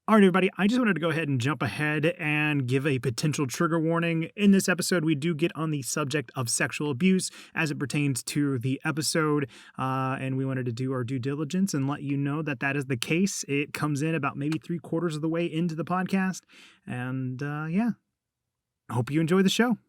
All right, everybody, I just wanted to go ahead and jump ahead and give a potential trigger warning. In this episode, we do get on the subject of sexual abuse as it pertains to the episode, and we wanted to do our due diligence and let you know that that is the case. It comes in about maybe 3/4 of the way into the podcast, and yeah, I hope you enjoy the show.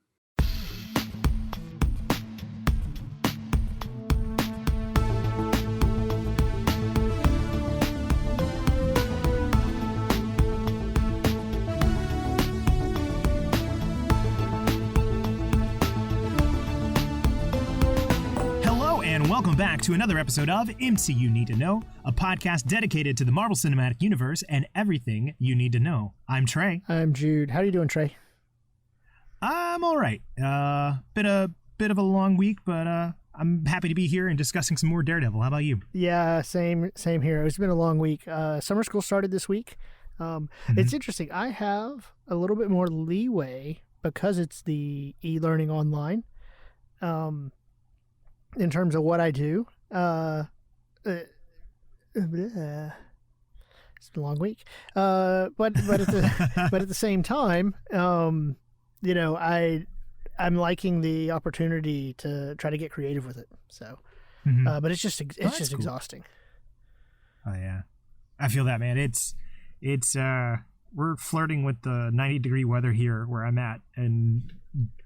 Welcome back to another episode of MCU Need to Know, a podcast dedicated to the Marvel Cinematic Universe and everything you need to know. I'm Trey. I'm Jude. How are you doing, Trey? I'm all right. Bit of a long week, but I'm happy to be here and discussing some more Daredevil. How about you? Yeah, same here. It's been a long week. Summer school started this week. It's interesting. I have a little bit more leeway because it's the e-learning online. In terms of what I do, it's been a long week. But at the same time, you know, I'm liking the opportunity to try to get creative with it. So, but it's just cool. Exhausting. Oh yeah, I feel that, man. It's we're flirting with the 90-degree weather here where I'm at, and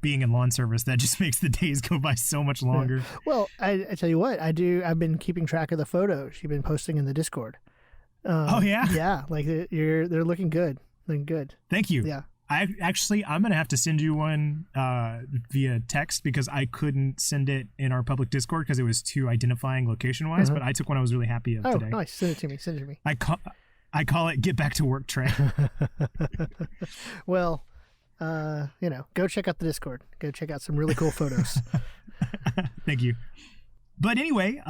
being in lawn service, that just makes the days go by so much longer. Yeah. Well, I tell you what, I've been keeping track of the photos you've been posting in the Discord. Oh yeah, yeah, like they're looking good, Thank you. Yeah, I'm gonna have to send you one via text because I couldn't send it in our public Discord because it was too identifying location wise. But I took one I was really happy of today. Oh, nice! Send it to me. I call it "Get Back to Work, Trey." Well, you know, go check out the Discord. Go check out some really cool photos. Thank you. But anyway,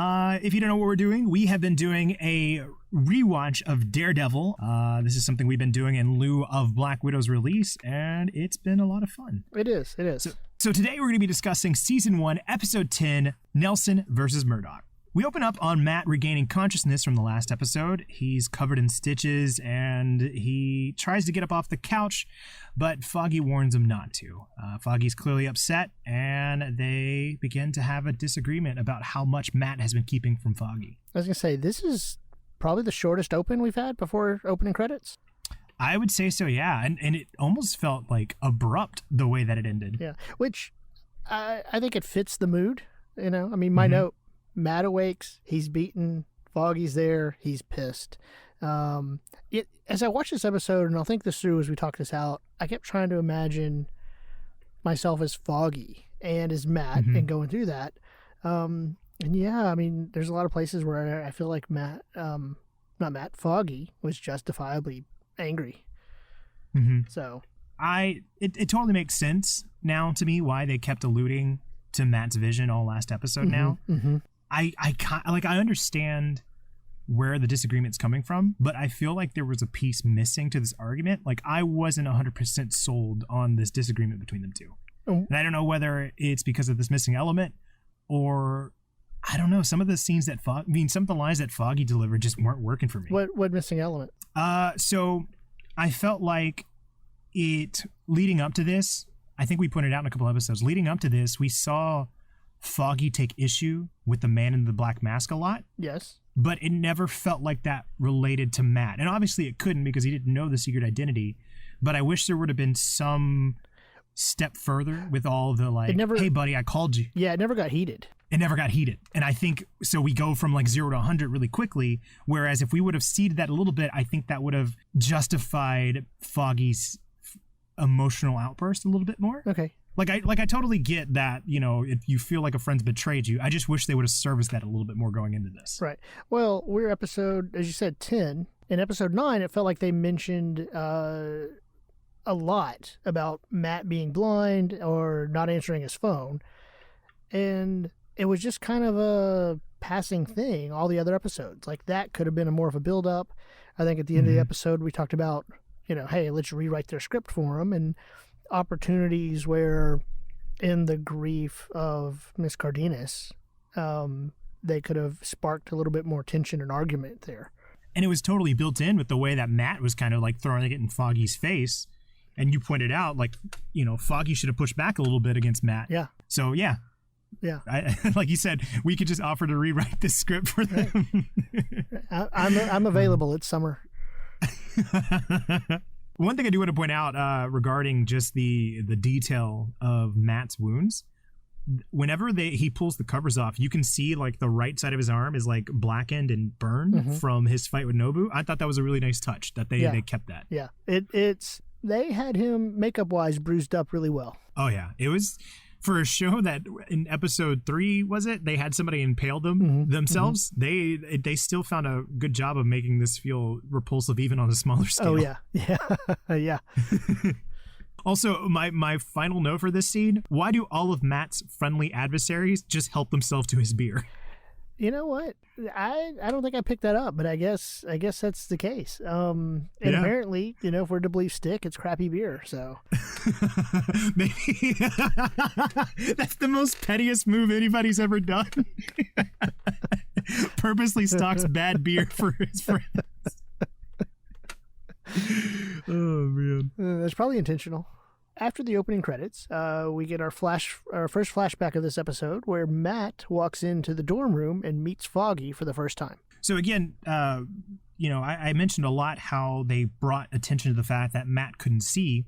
if you don't know what we're doing, we have been doing a rewatch of Daredevil. This is something we've been doing in lieu of Black Widow's release, and it's been a lot of fun. It is. So today we're going to be discussing Season 1, Episode 10, Nelson versus Murdock. We open up on Matt regaining consciousness from the last episode. He's covered in stitches, and he tries to get up off the couch, but Foggy warns him not to. Foggy's clearly upset, and they begin to have a disagreement about how much Matt has been keeping from Foggy. I was going to say, this is probably the shortest open we've had before opening credits. I would say so, yeah, and it almost felt like abrupt the way that it ended. Yeah, which I think it fits the mood, you know? I mean, my note, Matt awakes, he's beaten, Foggy's there, he's pissed. As I watched this episode, and I'll think this through as we talk this out, I kept trying to imagine myself as Foggy and as Matt and going through that. And yeah, I mean, there's a lot of places where I feel like Foggy was justifiably angry. So it totally makes sense now to me why they kept alluding to Matt's vision all last episode now. I understand where the disagreement's coming from, but I feel like there was a piece missing to this argument. Like, I wasn't 100% sold on this disagreement between them two. And I don't know whether it's because of this missing element or, I don't know, some of the scenes that some of the lines that Foggy delivered just weren't working for me. What missing element? So I felt like leading up to this, I think we pointed out in a couple episodes, leading up to this, we saw Foggy take issue with the man in the black mask a lot. Yes. But it never felt like that related to Matt. And obviously it couldn't because he didn't know the secret identity. But I wish there would have been some step further with all the hey buddy, I called you. Yeah, it never got heated. And I think, so we go from 0 to 100 really quickly. Whereas if we would have seeded that a little bit, I think that would have justified Foggy's emotional outburst a little bit more. Okay. I totally get that, you know, if you feel like a friend's betrayed you, I just wish they would have serviced that a little bit more going into this. Right. Well, we're episode, as you said, 10. In episode 9, it felt like they mentioned a lot about Matt being blind or not answering his phone. And it was just kind of a passing thing all the other episodes. Like, that could have been more of a build-up. I think at the end of the episode, we talked about, you know, hey, let's rewrite their script for them, and opportunities where in the grief of Miss Cardenas, they could have sparked a little bit more tension and argument there. And it was totally built in with the way that Matt was kind of like throwing it in Foggy's face. And you pointed out, like, Foggy should have pushed back a little bit against Matt. Yeah. So, yeah. Yeah. Like you said, we could just offer to rewrite this script for them. Right. I'm available. It's summer. One thing I do want to point out regarding just the detail of Matt's wounds, whenever he pulls the covers off, you can see like the right side of his arm is like blackened and burned from his fight with Nobu. I thought that was a really nice touch that they kept that. Yeah, they had him makeup wise bruised up really well. Oh yeah, it was for a show that in episode 3 they had somebody impale themselves. They still found a good job of making this feel repulsive even on a smaller scale. Oh yeah, yeah. Also, my final note for this scene: why do all of Matt's friendly adversaries just help themselves to his beer? You know what? I don't think I picked that up, but I guess that's the case. And apparently, if we're to believe Stick, it's crappy beer. So maybe that's the most pettiest move anybody's ever done. Purposely stocks bad beer for his friends. Oh man, that's probably intentional. After the opening credits, we get our first flashback of this episode, where Matt walks into the dorm room and meets Foggy for the first time. So again, I mentioned a lot how they brought attention to the fact that Matt couldn't see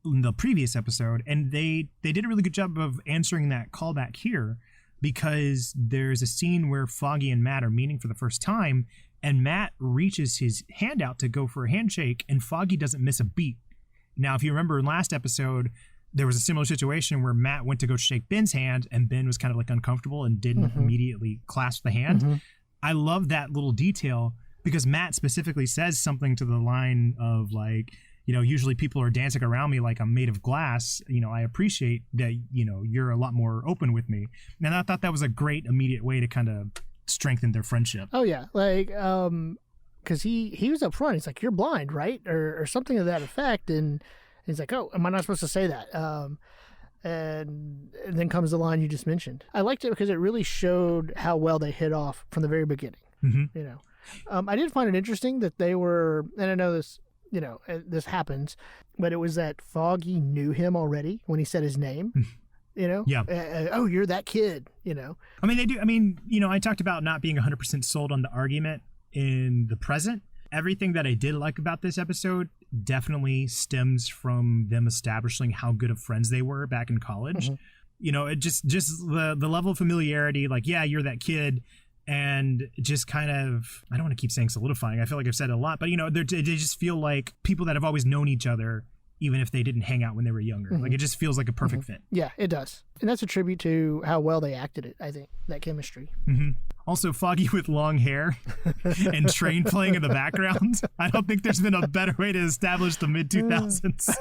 in the previous episode, and they did a really good job of answering that callback here, because there's a scene where Foggy and Matt are meeting for the first time, and Matt reaches his hand out to go for a handshake, and Foggy doesn't miss a beat. Now, if you remember in last episode, there was a similar situation where Matt went to go shake Ben's hand, and Ben was kind of like uncomfortable and didn't immediately clasp the hand. I love that little detail, because Matt specifically says something to the line of like, usually people are dancing around me like I'm made of glass. I appreciate that, you're a lot more open with me. And I thought that was a great immediate way to kind of strengthen their friendship. Oh, yeah. Like, because he was up front. He's like, "You're blind, right?" or something to that effect. And he's like, "Oh, am I not supposed to say that?" And then comes the line you just mentioned. I liked it because it really showed how well they hit off from the very beginning. I did find it interesting that they were, and I know this, this happens, but it was that Foggy knew him already when he said his name. Yeah. Oh, you're that kid. I mean, they do. I mean, I talked about not being 100% sold on the argument in the present. Everything that I did like about this episode definitely stems from them establishing how good of friends they were back in college. It just the level of familiarity, like, yeah, you're that kid, and just kind of, I don't want to keep saying solidifying. I feel like I've said it a lot, but they just feel like people that have always known each other, even if they didn't hang out when they were younger. Like, it just feels like a perfect fit. Yeah, it does. And that's a tribute to how well they acted it, I think, that chemistry. Also, Foggy with long hair and Train playing in the background. I don't think there's been a better way to establish the mid-2000s.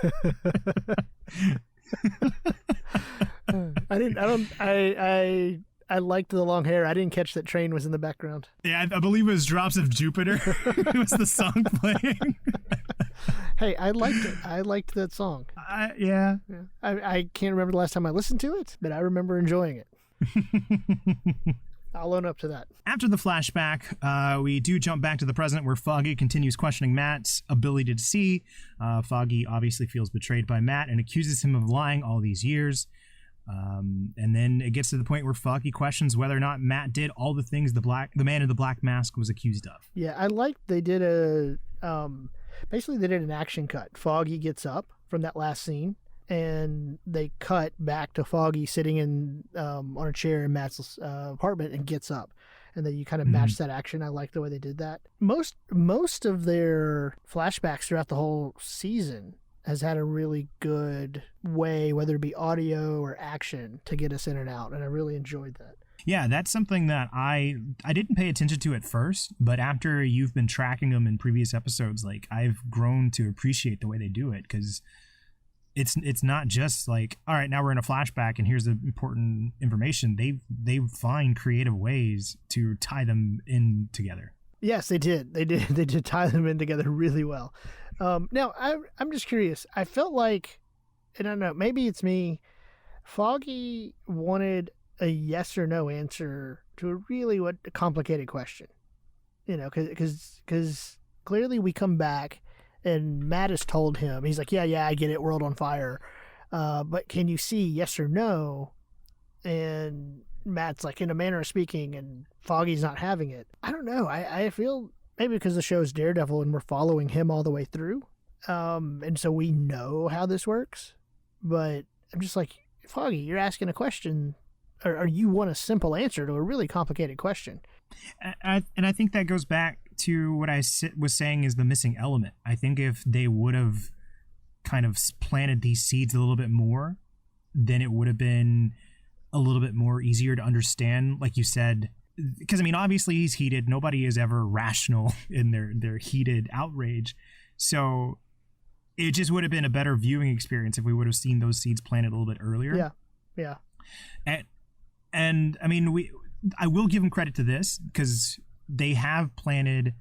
I liked the long hair. I didn't catch that Train was in the background. Yeah, I believe it was Drops of Jupiter. It was the song playing. Hey, I liked it. I liked that song. Yeah. I can't remember the last time I listened to it, but I remember enjoying it. I'll own up to that. After the flashback, we do jump back to the present, where Foggy continues questioning Matt's ability to see. Foggy obviously feels betrayed by Matt and accuses him of lying all these years. And then it gets to the point where Foggy questions whether or not Matt did all the things the man in the black mask was accused of. Yeah, I liked they did basically they did an action cut. Foggy gets up from that last scene, and they cut back to Foggy sitting in on a chair in Matt's apartment, and gets up. And then you kind of match that action. I like the way they did that. Most of their flashbacks throughout the whole season has had a really good way, whether it be audio or action, to get us in and out. And I really enjoyed that. Yeah, that's something that I didn't pay attention to at first, but after you've been tracking them in previous episodes, like, I've grown to appreciate the way they do it, because it's not just like, all right, now we're in a flashback and here's the important information. They find creative ways to tie them in together. Yes, they did. They did tie them in together really well. Now, I'm just curious. I felt like, and I don't know, maybe it's me, Foggy wanted a yes or no answer to a really complicated question. because clearly we come back and Matt has told him, he's like, yeah, I get it, world on fire. But can you see yes or no? And Matt's like, in a manner of speaking, and Foggy's not having it. I don't know. I feel maybe because the show's Daredevil and we're following him all the way through. And so we know how this works. But I'm just like, Foggy, you're asking a question, or you want a simple answer to a really complicated question. And I think that goes back to what I was saying is the missing element. I think if they would have kind of planted these seeds a little bit more, then it would have been a little bit more easier to understand, like you said. Because, I mean, obviously he's heated. Nobody is ever rational in their heated outrage. So it just would have been a better viewing experience if we would have seen those seeds planted a little bit earlier. Yeah. And I mean, I will give them credit to this because they have planted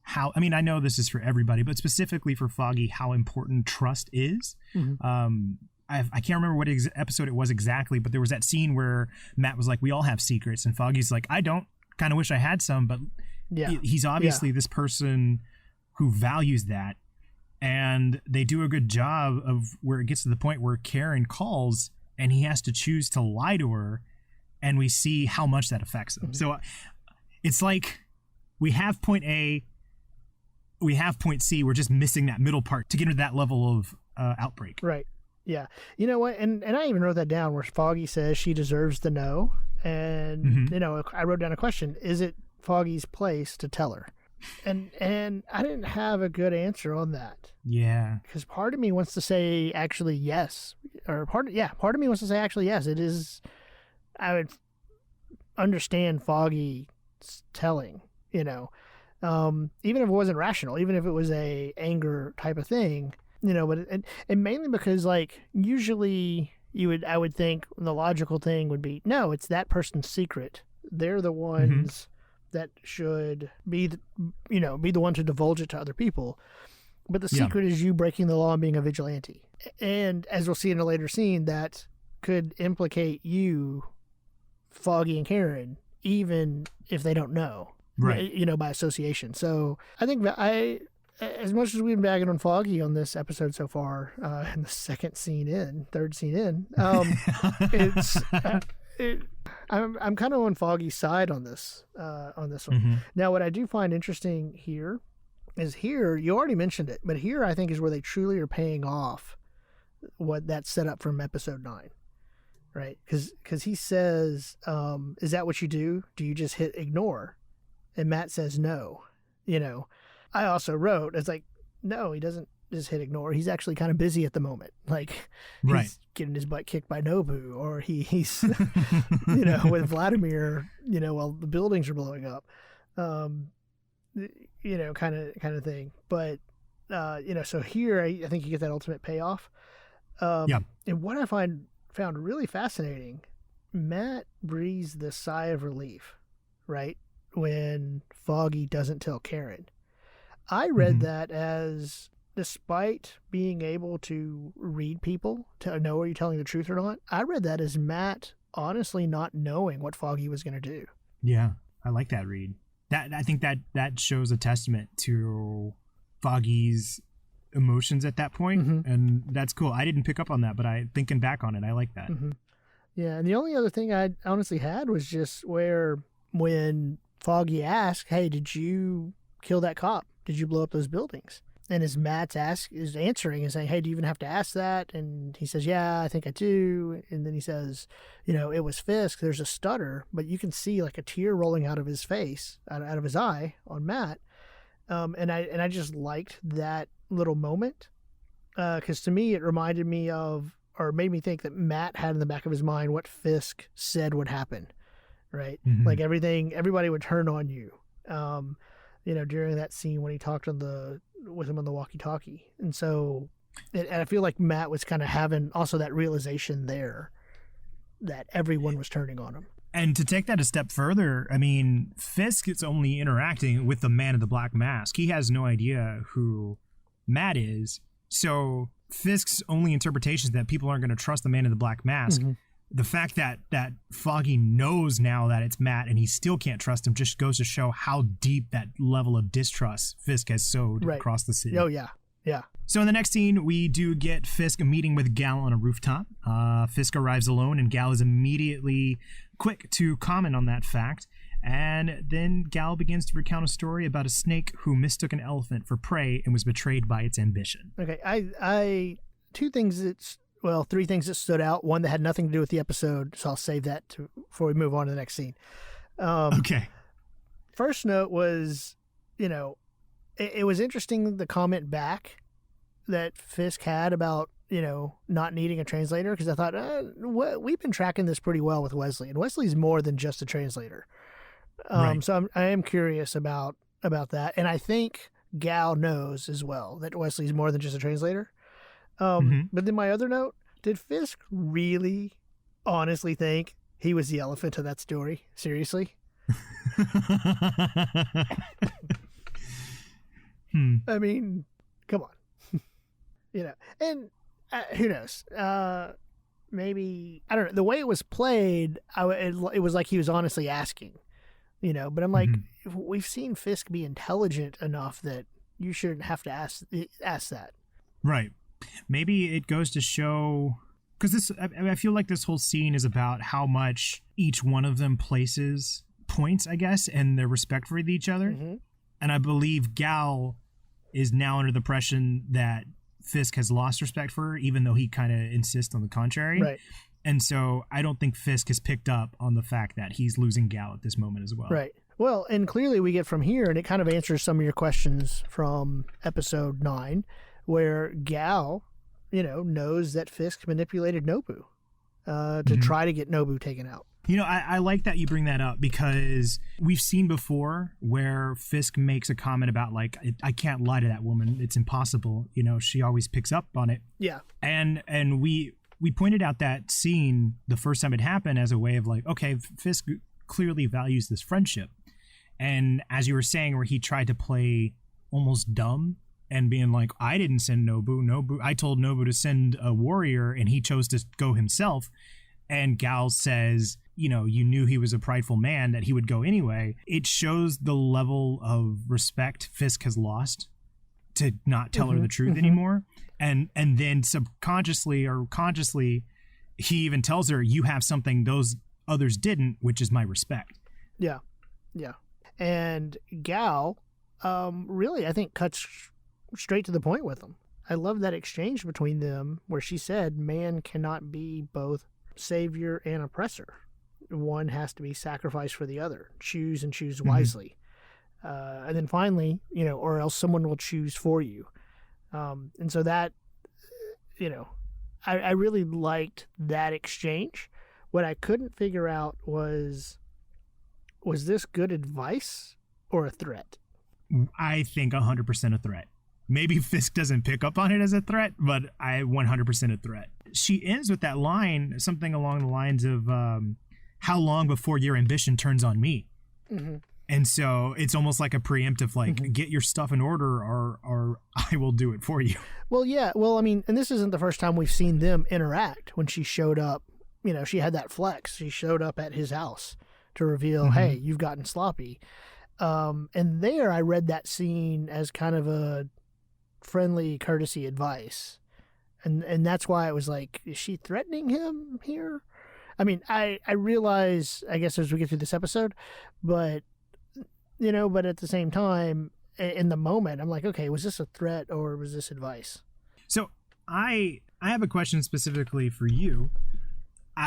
how, I mean, I know this is for everybody, but specifically for Foggy, how important trust is. Mm-hmm. I can't remember what episode it was exactly, but there was that scene where Matt was like, we all have secrets. And Foggy's like, I don't, kind of wish I had some, but he's obviously this person who values that. And they do a good job of where it gets to the point where Karen calls and he has to choose to lie to her. And we see how much that affects him. Mm-hmm. So it's like we have point A, we have point C. We're just missing that middle part to get into that level of outbreak. Right. Yeah. You know what? And I even wrote that down where Foggy says she deserves to know. And, mm-hmm. I wrote down a question. Is it Foggy's place to tell her? And I didn't have a good answer on that. Yeah. Because part of me wants to say actually yes. Or part of me wants to say actually yes. It is. I would understand Foggy telling, even if it wasn't rational, even if it was a anger type of thing, but and mainly because like usually I would think the logical thing would be, no, it's that person's secret. They're the ones mm-hmm. that should be the one to divulge it to other people. But the secret is you breaking the law and being a vigilante. And as we'll see in a later scene, that could implicate you, Foggy and Karen, even if they don't know, right? By association. So I think that as much as we've been bagging on Foggy on this episode so far, in the third scene in, I'm kind of on Foggy's side on this one. Mm-hmm. Now, what I do find interesting here is you already mentioned it, but here I think is where they truly are paying off what that set up from episode 9. Right, because he says, "Is that what you do? Do you just hit ignore?" And Matt says, "No." I also wrote, it's like, no, he doesn't just hit ignore. He's actually kind of busy at the moment, like he's getting his butt kicked by Nobu, or he's, with Vladimir, while the buildings are blowing up, kind of thing. But so here I think you get that ultimate payoff. And what I found really fascinating, Matt breathes this sigh of relief, right, when Foggy doesn't tell Karen. I read mm-hmm. that as, despite being able to read people to know are you telling the truth or not, I read that as Matt honestly not knowing what Foggy was going to do. Yeah, I like that read. I think that shows a testament to Foggy's emotions at that point, mm-hmm. and that's cool. I didn't pick up on that, but thinking back on it, I like that. Mm-hmm. Yeah, and the only other thing I honestly had was just when Foggy asked, "Hey, did you kill that cop? Did you blow up those buildings?" And as Matt is answering and saying, "Hey, do you even have to ask that?" And he says, "Yeah, I think I do." And then he says, "It was Fisk." There's a stutter, but you can see like a tear rolling out of his face, out of his eye on Matt. And I just liked that little moment, because to me it reminded me of, or made me think that Matt had in the back of his mind what Fisk said would happen, right? Mm-hmm. Like everybody would turn on you, during that scene when he talked with him on the walkie-talkie. And so, and I feel like Matt was kind of having also that realization there that everyone was turning on him. And to take that a step further, I mean, Fisk is only interacting with the man in the black mask. He has no idea who Matt is. So Fisk's only interpretation is that people aren't going to trust the man in the black mask. Mm-hmm. the fact that Foggy knows now that it's Matt and he still can't trust him just goes to show how deep that level of distrust Fisk has sowed across the city. Oh, yeah. Yeah. So in the next scene, we do get Fisk meeting with Gal on a rooftop. Fisk arrives alone, and Gal is immediately quick to comment on that fact. And then Gal begins to recount a story about a snake who mistook an elephant for prey and was betrayed by its ambition. Okay, three things that stood out. One that had nothing to do with the episode, so I'll save that before we move on to the next scene. Okay. First note was, it was interesting, the comment back that Fisk had about, not needing a translator, because I thought, we've been tracking this pretty well with Wesley, and Wesley's more than just a translator. Right. So I am curious about that, and I think Gal knows as well that Wesley's more than just a translator. But then my other note, did Fisk really honestly think he was the elephant of that story? Seriously? I mean, come on. And who knows? Maybe, I don't know. The way it was played, it was like he was honestly asking, but I'm like, we've seen Fisk be intelligent enough that you shouldn't have to ask that. Right. Maybe it goes to show, because I feel like this whole scene is about how much each one of them places points, I guess, and their respect for each other. Mm-hmm. And I believe Gal is now under the impression that Fisk has lost respect for her, even though he kind of insists on the contrary. Right. And so I don't think Fisk has picked up on the fact that he's losing Gal at this moment as well. Right. Well, and clearly we get from here, and it kind of answers some of your questions from episode 9, where Gal, knows that Fisk manipulated Nobu to try to get Nobu taken out. I like that you bring that up, because we've seen before where Fisk makes a comment about, like, I can't lie to that woman. It's impossible. She always picks up on it. Yeah. And we pointed out that scene the first time it happened as a way of like, okay, Fisk clearly values this friendship. And as you were saying, where he tried to play almost dumb and being like, I didn't send Nobu. I told Nobu to send a warrior and he chose to go himself. And Gal says, you knew he was a prideful man, that he would go anyway. It shows the level of respect Fisk has lost to not tell her the truth anymore. And then subconsciously or consciously, he even tells her, you have something those others didn't, which is my respect. Yeah. Yeah. And Gal really, I think, cuts straight to the point with him. I love that exchange between them where she said, man cannot be both savior and oppressor. One has to be sacrificed for the other. Choose and choose wisely. And then finally, or else someone will choose for you. And so that, I really liked that exchange. What I couldn't figure out was this good advice or a threat? I think 100% a threat. Maybe Fisk doesn't pick up on it as a threat, but 100% a threat. She ends with that line, something along the lines of, how long before your ambition turns on me? Mm-hmm. And so it's almost like a preemptive, like, get your stuff in order or I will do it for you. Well, yeah. Well, I mean, and this isn't the first time we've seen them interact. When she showed up, she had that flex. She showed up at his house to reveal, hey, you've gotten sloppy. And there I read that scene as kind of a friendly courtesy advice. And that's why I was like, is she threatening him here? I mean, I realize, I guess, as we get through this episode, but at the same time, in the moment, I'm like, okay, was this a threat or was this advice? So I have a question specifically for you,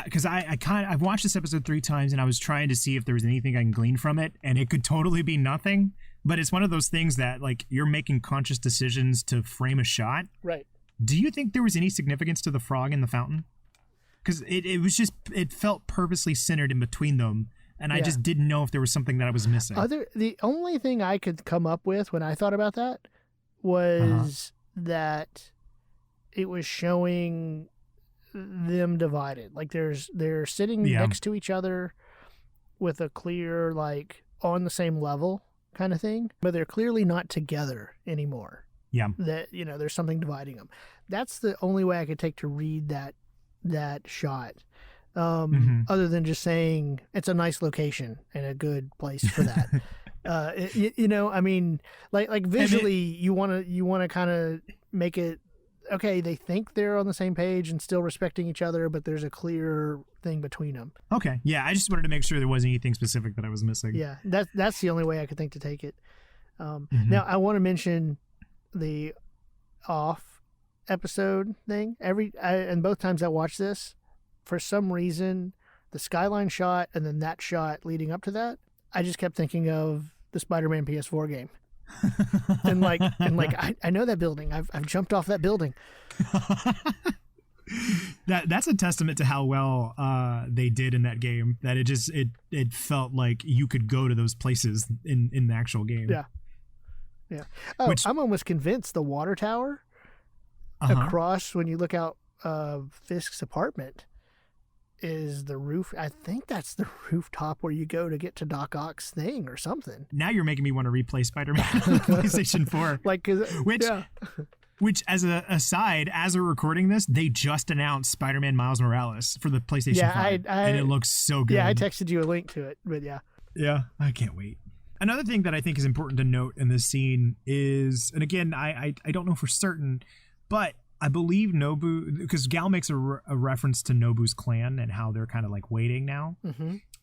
because I've watched this episode 3 times and I was trying to see if there was anything I can glean from it, and it could totally be nothing. But it's one of those things that, like, you're making conscious decisions to frame a shot. Right. Do you think there was any significance to the frog in the fountain? Because it felt purposely centered in between them. And I just didn't know if there was something that I was missing. The only thing I could come up with when I thought about that was that it was showing them divided. Like they're sitting next to each other with a clear, like, on the same level kind of thing, but they're clearly not together anymore. Yeah. That, there's something dividing them. That's the only way I could take to read that shot. other than just saying it's a nice location and a good place for that. I mean, like visually, you want to kind of make it okay. They think they're on the same page and still respecting each other, but there's a clear thing between them. Okay, yeah, I just wanted to make sure there wasn't anything specific that I was missing. Yeah, that's the only way I could think to take it. Now I want to mention the off episode thing. And both times I watched this, for some reason, the skyline shot and then that shot leading up to that, I just kept thinking of the Spider-Man PS4 game. and I know that building. I've jumped off that building. That's a testament to how well they did in that game. That it felt like you could go to those places in the actual game. Yeah. Oh, I'm almost convinced the water tower across when you look out Fisk's apartment is the roof. I think that's the rooftop where you go to get to Doc Ock's thing or something. Now you're making me want to replay Spider-Man on the PlayStation 4. Which, as an aside, as we're recording this, they just announced Spider-Man Miles Morales for the PlayStation 5, and it looks so good. Yeah, I texted you a link to it, but yeah. Yeah, I can't wait. Another thing that I think is important to note in this scene is, and again, I don't know for certain, but I believe Nobu, because Gal makes a reference to Nobu's clan and how they're kind of like waiting now.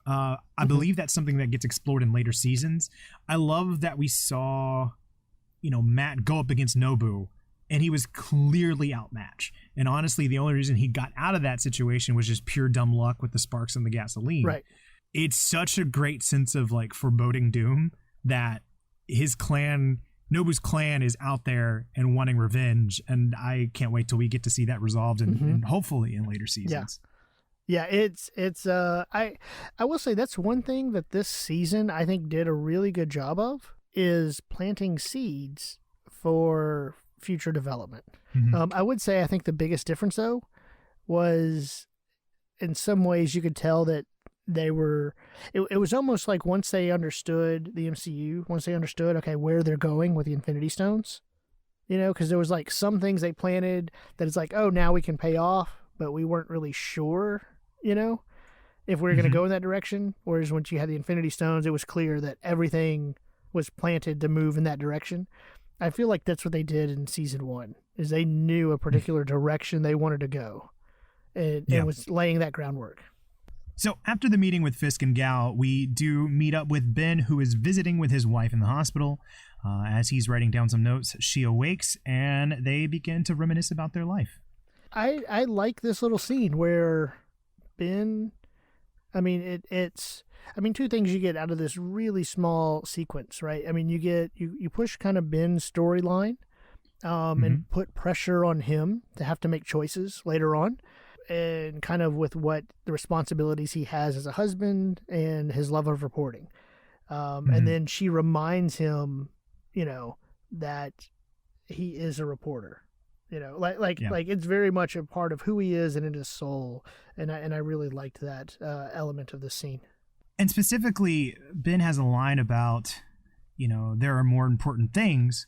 I believe that's something that gets explored in later seasons. I love that we saw, Matt go up against Nobu, and he was clearly outmatched. And honestly, the only reason he got out of that situation was just pure dumb luck with the sparks and the gasoline. Right. It's such a great sense of like foreboding doom that Nobu's clan is out there and wanting revenge, and I can't wait till we get to see that resolved and hopefully in later seasons. Yeah, it's I will say that's one thing that this season I think did a really good job of is planting seeds for future development. I would say I think the biggest difference though was in some ways you could tell that they were it was almost like once they understood the MCU, once they understood where they're going with the Infinity Stones, because there was like some things they planted that it's like, oh, now we can pay off, but we weren't really sure if we were going to go in that direction. Whereas once you had the Infinity Stones, it was clear that everything was planted to move in that direction. I feel like that's what they did in season 1 is they knew a particular direction they wanted to go and was laying that groundwork. So after the meeting with Fisk and Gal, we do meet up with Ben, who is visiting with his wife in the hospital. As he's writing down some notes, she awakes and they begin to reminisce about their life. I like this little scene where Ben, it's two things you get out of this really small sequence, right? I mean, you push kind of Ben's storyline and put pressure on him to have to make choices later on. And kind of with what the responsibilities he has as a husband and his love of reporting. And then she reminds him, that he is a reporter, like it's very much a part of who he is and in his soul. And I really liked that element of the scene. And specifically, Ben has a line about, there are more important things,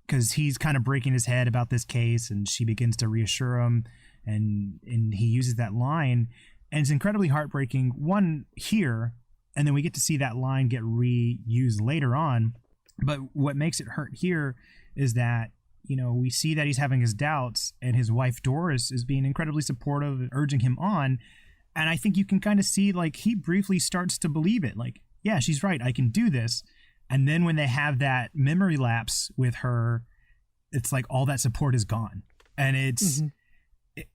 because he's kind of breaking his head about this case, and she begins to reassure him. And he uses that line, and it's incredibly heartbreaking, one, here, and then we get to see that line get reused later on. But what makes it hurt here is that, we see that he's having his doubts, and his wife Doris is being incredibly supportive and urging him on. And I think you can kind of see, like, he briefly starts to believe it. Like, yeah, she's right, I can do this. And then when they have that memory lapse with her, it's like all that support is gone. And it's...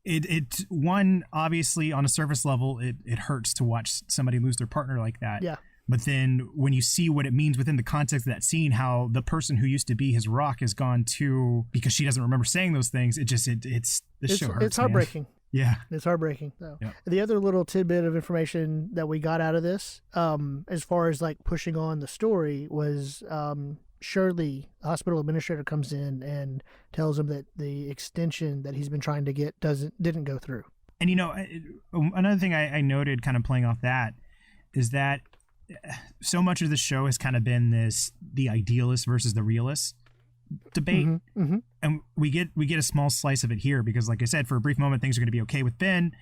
It one, obviously on a surface level, it hurts to watch somebody lose their partner like that. Yeah. But then when you see what it means within the context of that scene, how the person who used to be his rock has gone to, because she doesn't remember saying those things, show hurts. It's heartbreaking. Man. Yeah. It's heartbreaking. So. Yeah. The other little tidbit of information that we got out of this, as far as like pushing on the story, was Shirley, the hospital administrator, comes in and tells him that the extension that he's been trying to get didn't go through. And another thing I noted, kind of playing off that, is that so much of the show has kind of been the idealist versus the realist debate, and we get a small slice of it here, because like I said, for a brief moment things are going to be okay with Ben,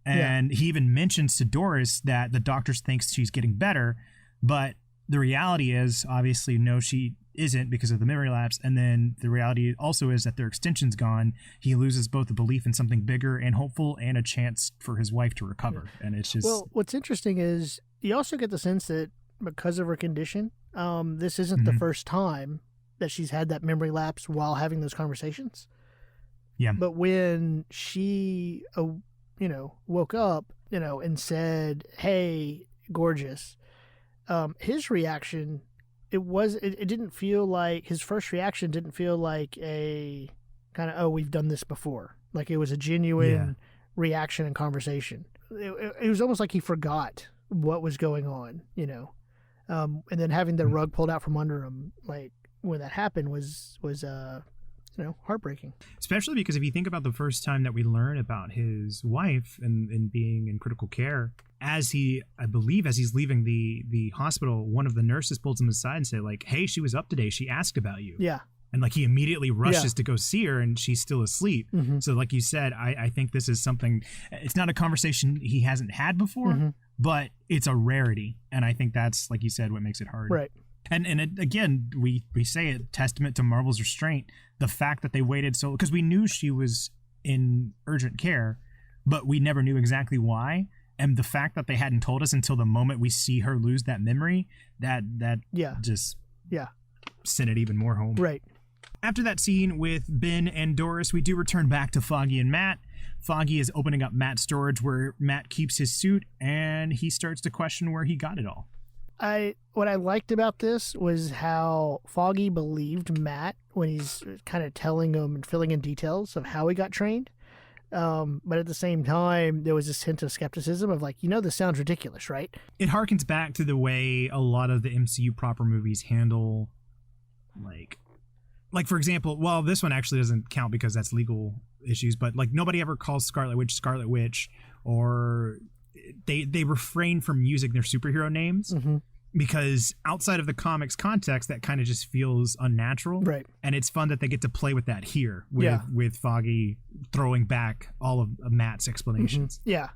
And he even mentions to Doris that the doctor thinks she's getting better, but the reality is, obviously, no, she isn't because of the memory lapse. And then the reality also is that their extension's gone. He loses both a belief in something bigger and hopeful and a chance for his wife to recover. And it's just... Well, what's interesting is you also get the sense that because of her condition, this isn't the first time that she's had that memory lapse while having those conversations. Yeah. But when she, woke up, and said, "Hey, gorgeous," his reaction, it didn't feel like, his first reaction didn't feel like a kind of, "Oh, we've done this before." Like it was a genuine reaction and conversation. It was almost like he forgot what was going on, and then having the rug pulled out from under him, like when that happened was heartbreaking. Especially because if you think about the first time that we learn about his wife and being in critical care, as he's leaving the hospital, one of the nurses pulls him aside and say, like, "Hey, she was up today. She asked about you." Yeah. And like he immediately rushes to go see her, and she's still asleep. So like you said, I think this is something, it's not a conversation he hasn't had before, but it's a rarity. And I think that's, like you said, what makes it hard. Right. And again, we say it, testament to Marvel's restraint, the fact that they waited so, because we knew she was in urgent care, but we never knew exactly why. And the fact that they hadn't told us until the moment we see her lose that memory, that just sent it even more home. Right. After that scene with Ben and Doris, we do return back to Foggy and Matt. Foggy is opening up Matt's storage where Matt keeps his suit, and he starts to question where he got it all. What I liked about this was how Foggy believed Matt when he's kind of telling him and filling in details of how he got trained. But at the same time, there was this hint of skepticism of like, this sounds ridiculous, right? It harkens back to the way a lot of the MCU proper movies handle, like for example, well, this one actually doesn't count because that's legal issues, but like nobody ever calls Scarlet Witch, or they refrain from using their superhero names because outside of the comics context, that kind of just feels unnatural. Right. And it's fun that they get to play with that here with Foggy throwing back all of Matt's explanations. Yeah.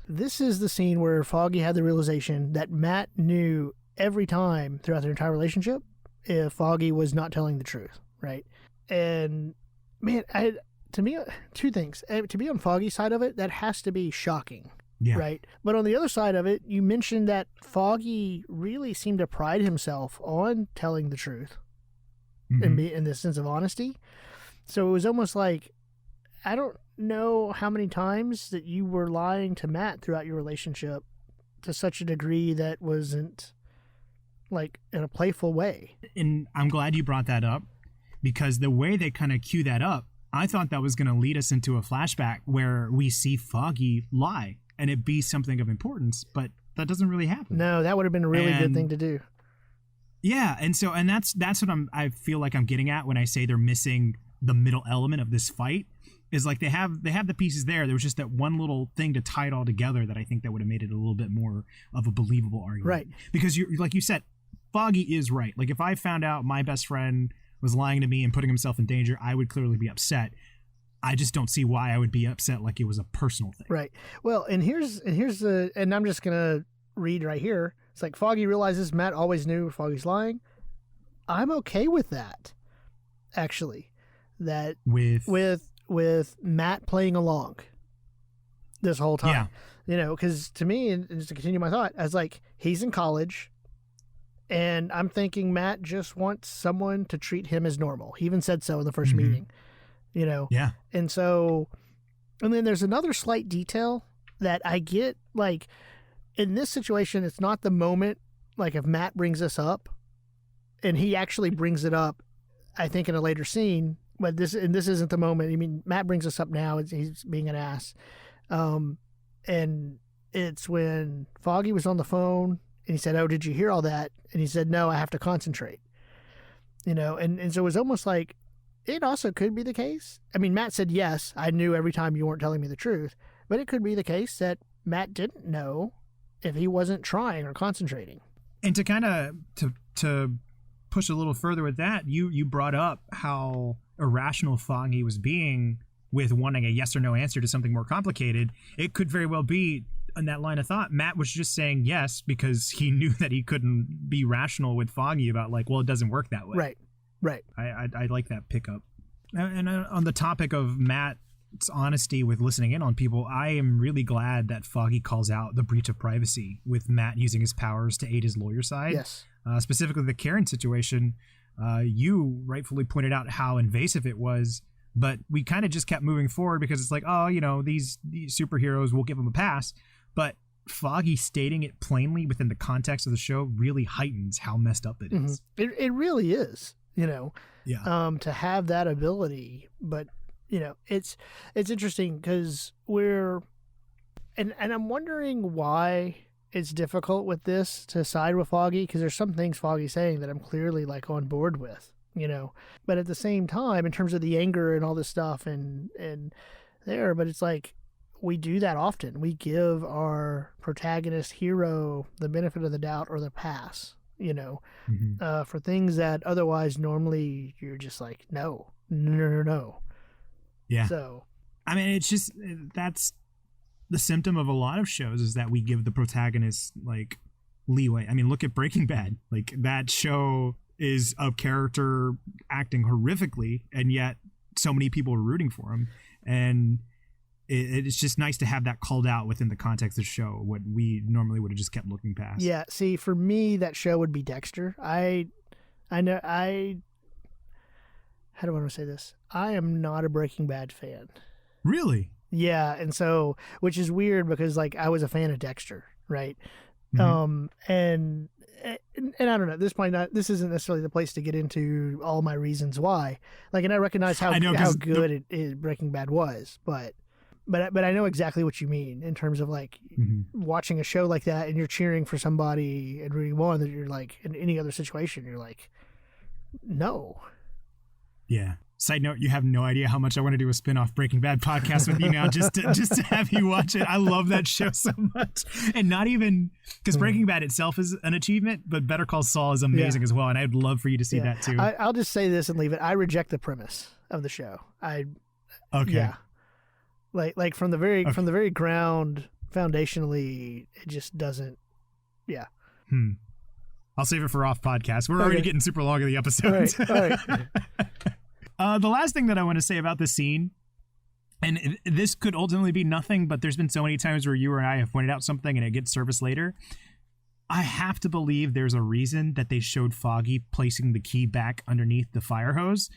This is the scene where Foggy had the realization that Matt knew every time throughout their entire relationship if Foggy was not telling the truth, right? And man, to me, two things. To be on Foggy's side of it, that has to be shocking. Yeah. Right. But on the other side of it, you mentioned that Foggy really seemed to pride himself on telling the truth and be in this sense of honesty. So it was almost like, I don't know how many times that you were lying to Matt throughout your relationship to such a degree that wasn't like in a playful way. And I'm glad you brought that up, because the way they kind of cue that up, I thought that was going to lead us into a flashback where we see Foggy lie and it be something of importance, but that doesn't really happen. No, that would have been a really good thing to do. Yeah, and that's what I feel like I'm getting at when I say they're missing the middle element of this fight. Is like they have the pieces there. There was just that one little thing to tie it all together that I think that would have made it a little bit more of a believable argument. Right. Because like you said, Foggy is right. Like if I found out my best friend was lying to me and putting himself in danger, I would clearly be upset. I just don't see why I would be upset like it was a personal thing. Right. Well, and I'm just going to read right here. It's like Foggy realizes Matt always knew Foggy's lying. I'm okay with that, actually. That with Matt playing along this whole time. Yeah. Because to me, and just to continue my thought, I was like, he's in college, and I'm thinking Matt just wants someone to treat him as normal. He even said so in the first meeting. Yeah. And then there's another slight detail that I get, like, in this situation, it's not the moment, like if Matt brings this up, and he actually brings it up, I think in a later scene, but this isn't the moment. I mean, Matt brings this up now, he's being an ass. And it's when Foggy was on the phone, and he said, "Oh, did you hear all that?" And he said, "No, I have to concentrate." And so it was almost like, it also could be the case. I mean, Matt said, "Yes, I knew every time you weren't telling me the truth." But it could be the case that Matt didn't know if he wasn't trying or concentrating. And to kind of to push a little further with that, you brought up how irrational Foggy was being with wanting a yes or no answer to something more complicated, it could very well be in that line of thought, Matt was just saying yes because he knew that he couldn't be rational with Foggy about like, well, it doesn't work that way. Right. I like that pickup. And on the topic of Matt's honesty with listening in on people, I am really glad that Foggy calls out the breach of privacy with Matt using his powers to aid his lawyer side. Yes. Specifically the Karen situation. You rightfully pointed out how invasive it was, but we kind of just kept moving forward because it's like, oh, you know, these superheroes, we'll give them a pass. But Foggy stating it plainly within the context of the show really heightens how messed up it is. It really is, you know, to have that ability. But, you know, it's interesting because and I'm wondering why it's difficult with this to side with Foggy, because there's some things Foggy's saying that I'm clearly like on board with, you know, but at the same time, in terms of the anger and all this stuff and there, but it's like, we do that often. We give our protagonist hero the benefit of the doubt or the pass, you know, for things that otherwise normally you're just like, no. Yeah. So, I mean, it's just, that's the symptom of a lot of shows is that we give the protagonist like leeway. I mean, look at Breaking Bad. Like that show is a character acting horrifically, and yet so many people are rooting for him. And it's just nice to have that called out within the context of the show, what we normally would have just kept looking past. Yeah, see, for me, that show would be Dexter. How do I want to say this? I am not a Breaking Bad fan. Really? Yeah, and so, which is weird because, like, I was a fan of Dexter, right? And I don't know, this isn't necessarily the place to get into all my reasons why. Like, and I recognize how good Breaking Bad was, but I know exactly what you mean in terms of like watching a show like that and you're cheering for somebody and rooting on that you're like in any other situation you're like, no. Yeah. Side note: you have no idea how much I want to do a spin-off Breaking Bad podcast with you now, just to have you watch it. I love that show so much, and not even because Breaking Bad itself is an achievement, but Better Call Saul is amazing as well, and I'd love for you to see that too. I'll just say this and leave it. I reject the premise of the show. Yeah. Like from the very ground, foundationally, it just doesn't. Yeah. I'll save it for off podcast. We're already getting super long in the episodes. All right. The last thing that I want to say about this scene, and this could ultimately be nothing, but there's been so many times where you or I have pointed out something and it gets serviced later. I have to believe there's a reason that they showed Foggy placing the key back underneath the fire hose.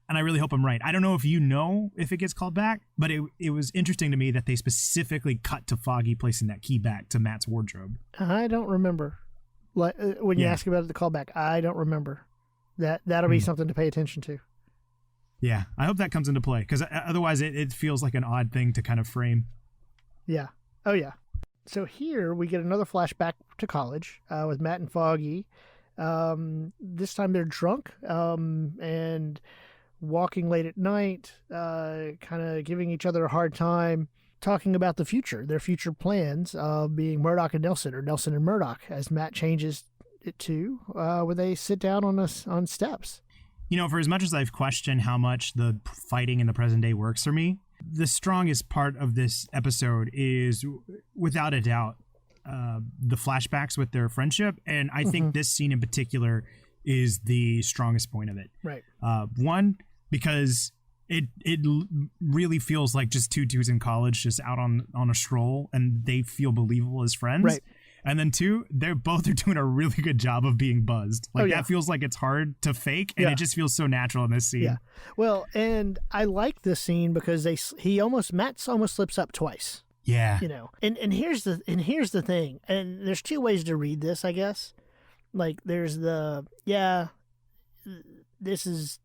And I really hope I'm right. I don't know if you know if it gets called back, but it was interesting to me that they specifically cut to Foggy placing that key back to Matt's wardrobe. I don't remember. Like when you ask about the callback, I don't remember. That'll be something to pay attention to. Yeah, I hope that comes into play because otherwise it feels like an odd thing to kind of frame. Yeah. Oh yeah. So here we get another flashback to college with Matt and Foggy. This time they're drunk and walking late at night, kind of giving each other a hard time, talking about the future, their future plans, being Murdock and Nelson, or Nelson and Murdock, as Matt changes it to, where they sit down on steps. You know, for as much as I've questioned how much the fighting in the present day works for me, the strongest part of this episode is, without a doubt, the flashbacks with their friendship. And I think this scene in particular is the strongest point of it. Right. One, because it really feels like just two dudes in college just out on a stroll, and they feel believable as friends. Right. And then two, they're doing a really good job of being buzzed. Like that feels like it's hard to fake, and it just feels so natural in this scene. Yeah. Well, and I like this scene because Matt almost slips up twice. Yeah. You know. And here's the thing. And there's two ways to read this, I guess. Like there's they're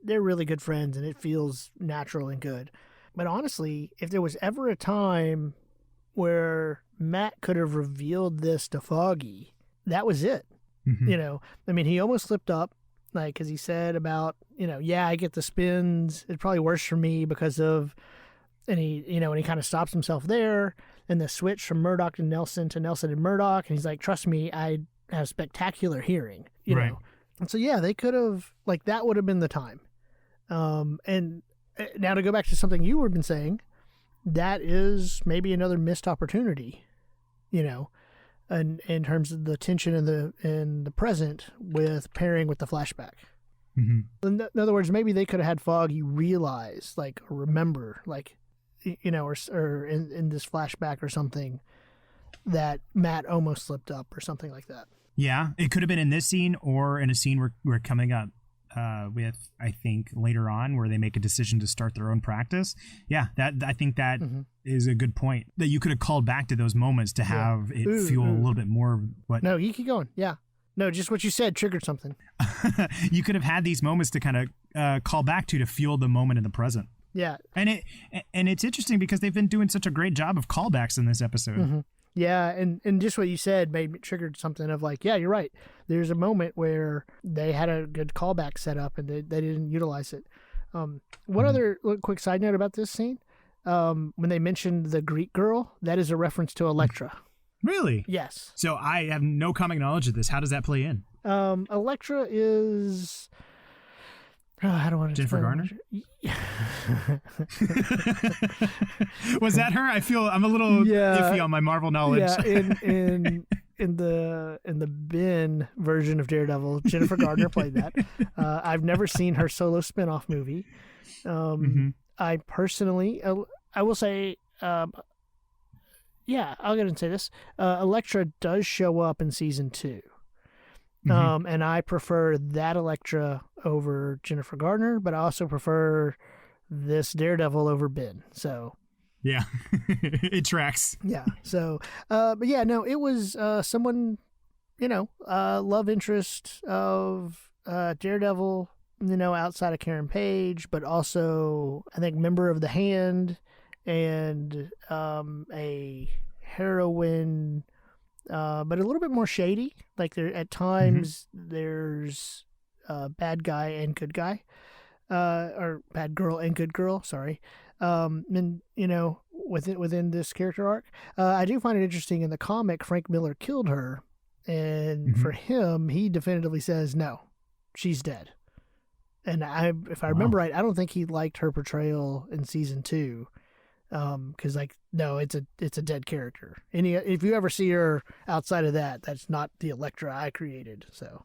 really good friends and it feels natural and good. But honestly, if there was ever a time where Matt could have revealed this to Foggy, that was it. You know, I mean, he almost slipped up, like, because he said about, you know, I get the spins. It's probably worse for me because of, and he kind of stops himself there. And the switch from Murdock to Nelson and Murdock. And he's like, trust me, I have spectacular hearing, you know. And so, they could have, like, that would have been the time. And now to go back to something you had been saying, that is maybe another missed opportunity, in terms of the tension in the present with pairing with the flashback. Mm-hmm. In other words, maybe they could have had Foggy realize, or remember, or in this flashback or something, that Matt almost slipped up or something like that. Yeah, it could have been in this scene or in a scene we're coming up with, I think, later on, where they make a decision to start their own practice. Yeah, I think that is a good point, that you could have called back to those moments to have it feel a little bit more. What? No, you keep going. Yeah. No, just what you said triggered something. You could have had these moments to kind of call back to fuel the moment in the present. Yeah. And it's interesting because they've been doing such a great job of callbacks in this episode. Mm-hmm. Yeah, and just what you said triggered something of yeah, you're right. There's a moment where they had a good callback set up and they didn't utilize it. One other quick side note about this scene, when they mentioned the Greek girl, that is a reference to Elektra. Really? Yes. So I have no common knowledge of this. How does that play in? Elektra is... I don't want to Jennifer Garner? Was that her? I'm a little iffy on my Marvel knowledge. Yeah, in the Ben version of Daredevil, Jennifer Garner played that. I've never seen her solo spinoff movie. I personally, I will say, I'll go ahead and say this. Elektra does show up in season 2. And I prefer that Elektra over Jennifer Garner, but I also prefer this Daredevil over Ben. So, yeah, it tracks. Yeah. So, but yeah, no, it was someone, love interest of Daredevil, outside of Karen Page, but also I think member of the Hand and a heroine. But a little bit more shady. Like there at times there's bad guy and good guy, or bad girl and good girl. Sorry. And within this character arc, I do find it interesting. In the comic, Frank Miller killed her, and for him, he definitively says no, she's dead. And if I remember right, I don't think he liked her portrayal in season 2. Because no, it's a dead character. If you ever see her outside of that, that's not the Elektra I created. So,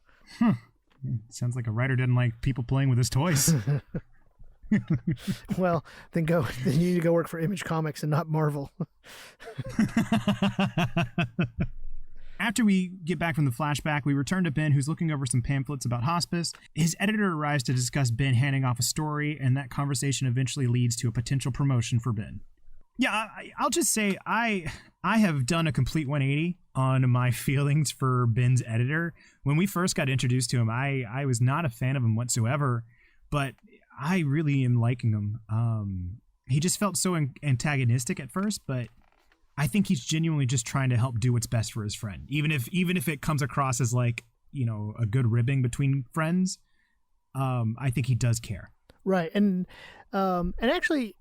sounds like a writer didn't like people playing with his toys. Well, then you need to go work for Image Comics and not Marvel. After we get back from the flashback, we return to Ben, who's looking over some pamphlets about hospice. His editor arrives to discuss Ben handing off a story, and that conversation eventually leads to a potential promotion for Ben. Yeah, I'll just say I have done a complete 180 on my feelings for Ben's editor. When we first got introduced to him, I was not a fan of him whatsoever, but I really am liking him. He just felt so antagonistic at first, but I think he's genuinely just trying to help do what's best for his friend, even if it comes across as a good ribbing between friends. I think he does care. Right, and actually,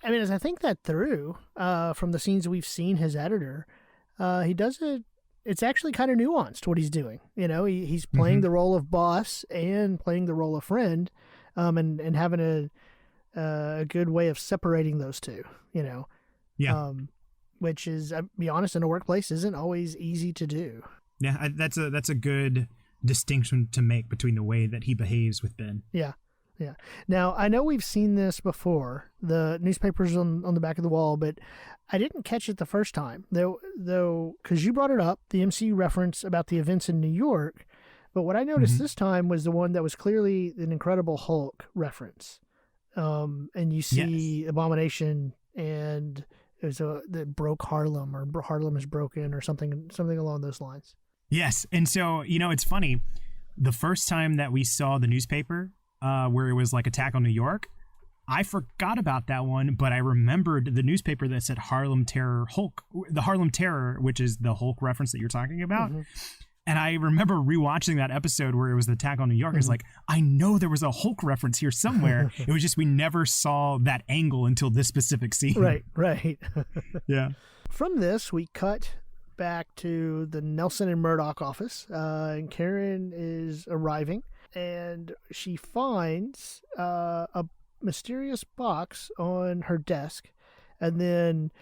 I mean, as I think that through, from the scenes we've seen his editor, he does it. It's actually kind of nuanced what he's doing. He's playing the role of boss and playing the role of friend, and having a good way of separating those two. Yeah. Which is, I'll be honest, in a workplace isn't always easy to do. Yeah, that's a good distinction to make between the way that he behaves with Ben. Yeah. Now, I know we've seen this before, the newspapers on the back of the wall, but I didn't catch it the first time, though, because you brought it up, the MCU reference about the events in New York. But what I noticed this time was the one that was clearly an Incredible Hulk reference. And you see Abomination, and it was that broke Harlem, or Harlem is broken, or something along those lines. Yes, and so it's funny. The first time that we saw the newspaper, where it was like Attack on New York, I forgot about that one, but I remembered the newspaper that said Harlem Terror Hulk, the Harlem Terror, which is the Hulk reference that you're talking about. And I remember rewatching that episode where it was the Attack on New York. It's like, I know there was a Hulk reference here somewhere. It was just we never saw that angle until this specific scene. Right. Yeah. From this, we cut back to the Nelson and Murdock office, and Karen is arriving, and she finds a mysterious box on her desk, And then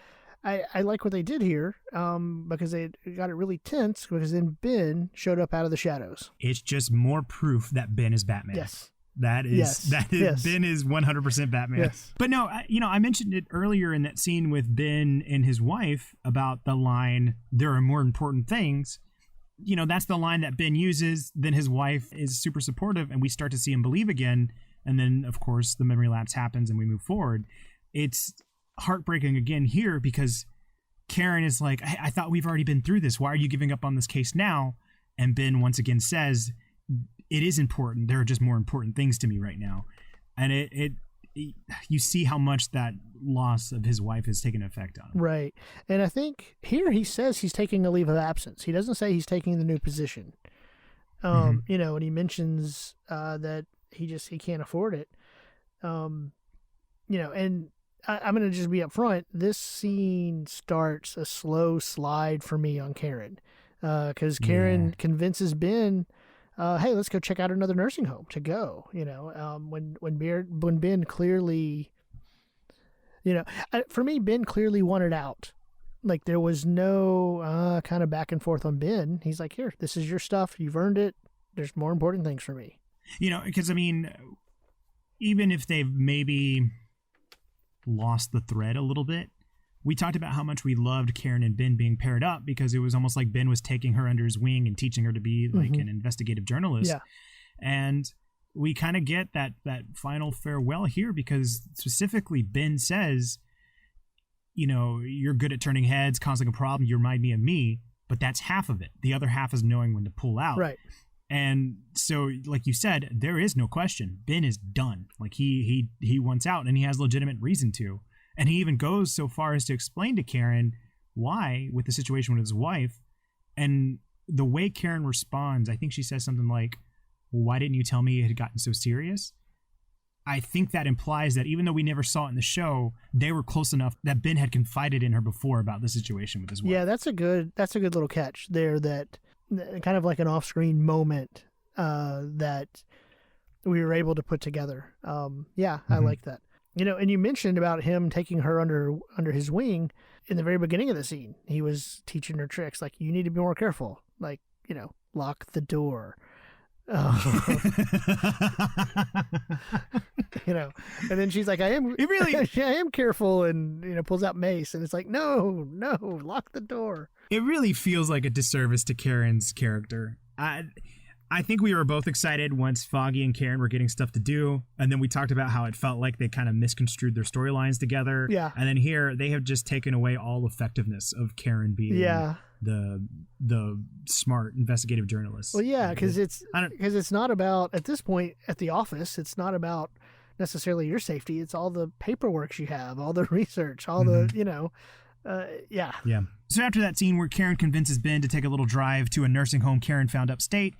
I like what they did here because they got it really tense because then Ben showed up out of the shadows. It's just more proof that Ben is Batman. Yes. Ben is 100% Batman. Yes. But no, I mentioned it earlier in that scene with Ben and his wife about the line, there are more important things. That's the line that Ben uses. Then his wife is super supportive and we start to see him believe again. And then, of course, the memory lapse happens and we move forward. It's heartbreaking again here because Karen is like, I thought we've already been through this. Why are you giving up on this case now? And Ben once again says, it is important. There are just more important things to me right now. And you see how much that loss of his wife has taken effect on him. Right. And I think here he says he's taking a leave of absence. He doesn't say he's taking the new position. And he mentions that he can't afford it. And I'm going to just be upfront. This scene starts a slow slide for me on Karen because Karen convinces Ben, hey, let's go check out another nursing home to go. When Ben clearly, for me, Ben clearly wanted out. Like there was no kind of back and forth on Ben. He's like, here, this is your stuff. You've earned it. There's more important things for me. Because even if they've maybe lost the thread a little bit, we talked about how much we loved Karen and Ben being paired up because it was almost like Ben was taking her under his wing and teaching her to be like an investigative journalist. Yeah. And we kind of get that final farewell here because specifically Ben says, you're good at turning heads, causing a problem. You remind me of me, but that's half of it. The other half is knowing when to pull out. Right. And so, like you said, there is no question. Ben is done. Like he wants out and he has legitimate reason to. And he even goes so far as to explain to Karen why with the situation with his wife. And the way Karen responds, I think she says something like, well, why didn't you tell me it had gotten so serious? I think that implies that even though we never saw it in the show, they were close enough that Ben had confided in her before about the situation with his wife. Yeah, that's a good little catch there, that kind of like an off-screen moment that we were able to put together. I like that. And you mentioned about him taking her under his wing in the very beginning of the scene. He was teaching her tricks like, you need to be more careful, like, lock the door. And then she's like, I am careful, and pulls out mace, and it's like, no, lock the door. It really feels like a disservice to Karen's character. I think we were both excited once Foggy and Karen were getting stuff to do, and then we talked about how it felt like they kind of misconstrued their storylines together. Yeah. And then here they have just taken away all effectiveness of Karen being the smart investigative journalist. Well, yeah, because it's not about, at this point at the office, it's not about necessarily your safety. It's all the paperwork you have, all the research, all the Yeah. So after that scene where Karen convinces Ben to take a little drive to a nursing home Karen found upstate,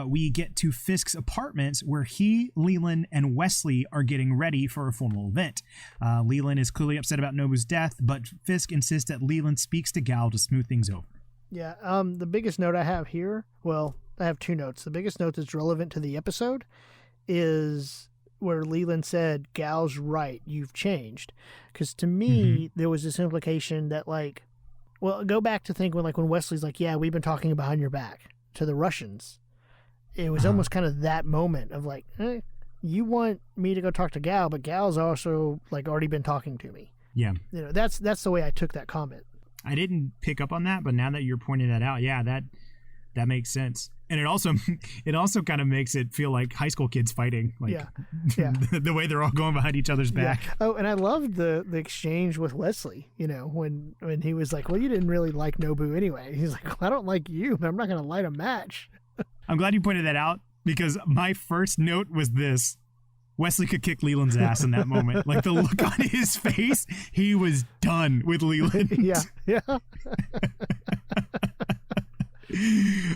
we get to Fisk's apartments where he, Leland, and Wesley are getting ready for a formal event. Leland is clearly upset about Nobu's death, but Fisk insists that Leland speaks to Gal to smooth things over. Yeah, the biggest note I have here, well, I have two notes. The biggest note that's relevant to the episode is where Leland said, Gal's right, you've changed. Because to me, there was this implication that, like, well, go back to think when Wesley's like, yeah, we've been talking behind your back to the Russians. It was almost kind of that moment of like, you want me to go talk to Gal, but Gal's also like already been talking to me. Yeah. That's the way I took that comment. I didn't pick up on that, but now that you're pointing that out, yeah, that makes sense. And it also kind of makes it feel like high school kids fighting, like the way they're all going behind each other's back. Yeah. Oh, and I loved the exchange with Wesley, when he was like, well, you didn't really like Nobu anyway. He's like, well, I don't like you, but I'm not going to light a match. I'm glad you pointed that out because my first note was this. Wesley could kick Leland's ass in that moment. Like the look on his face, he was done with Leland. Yeah.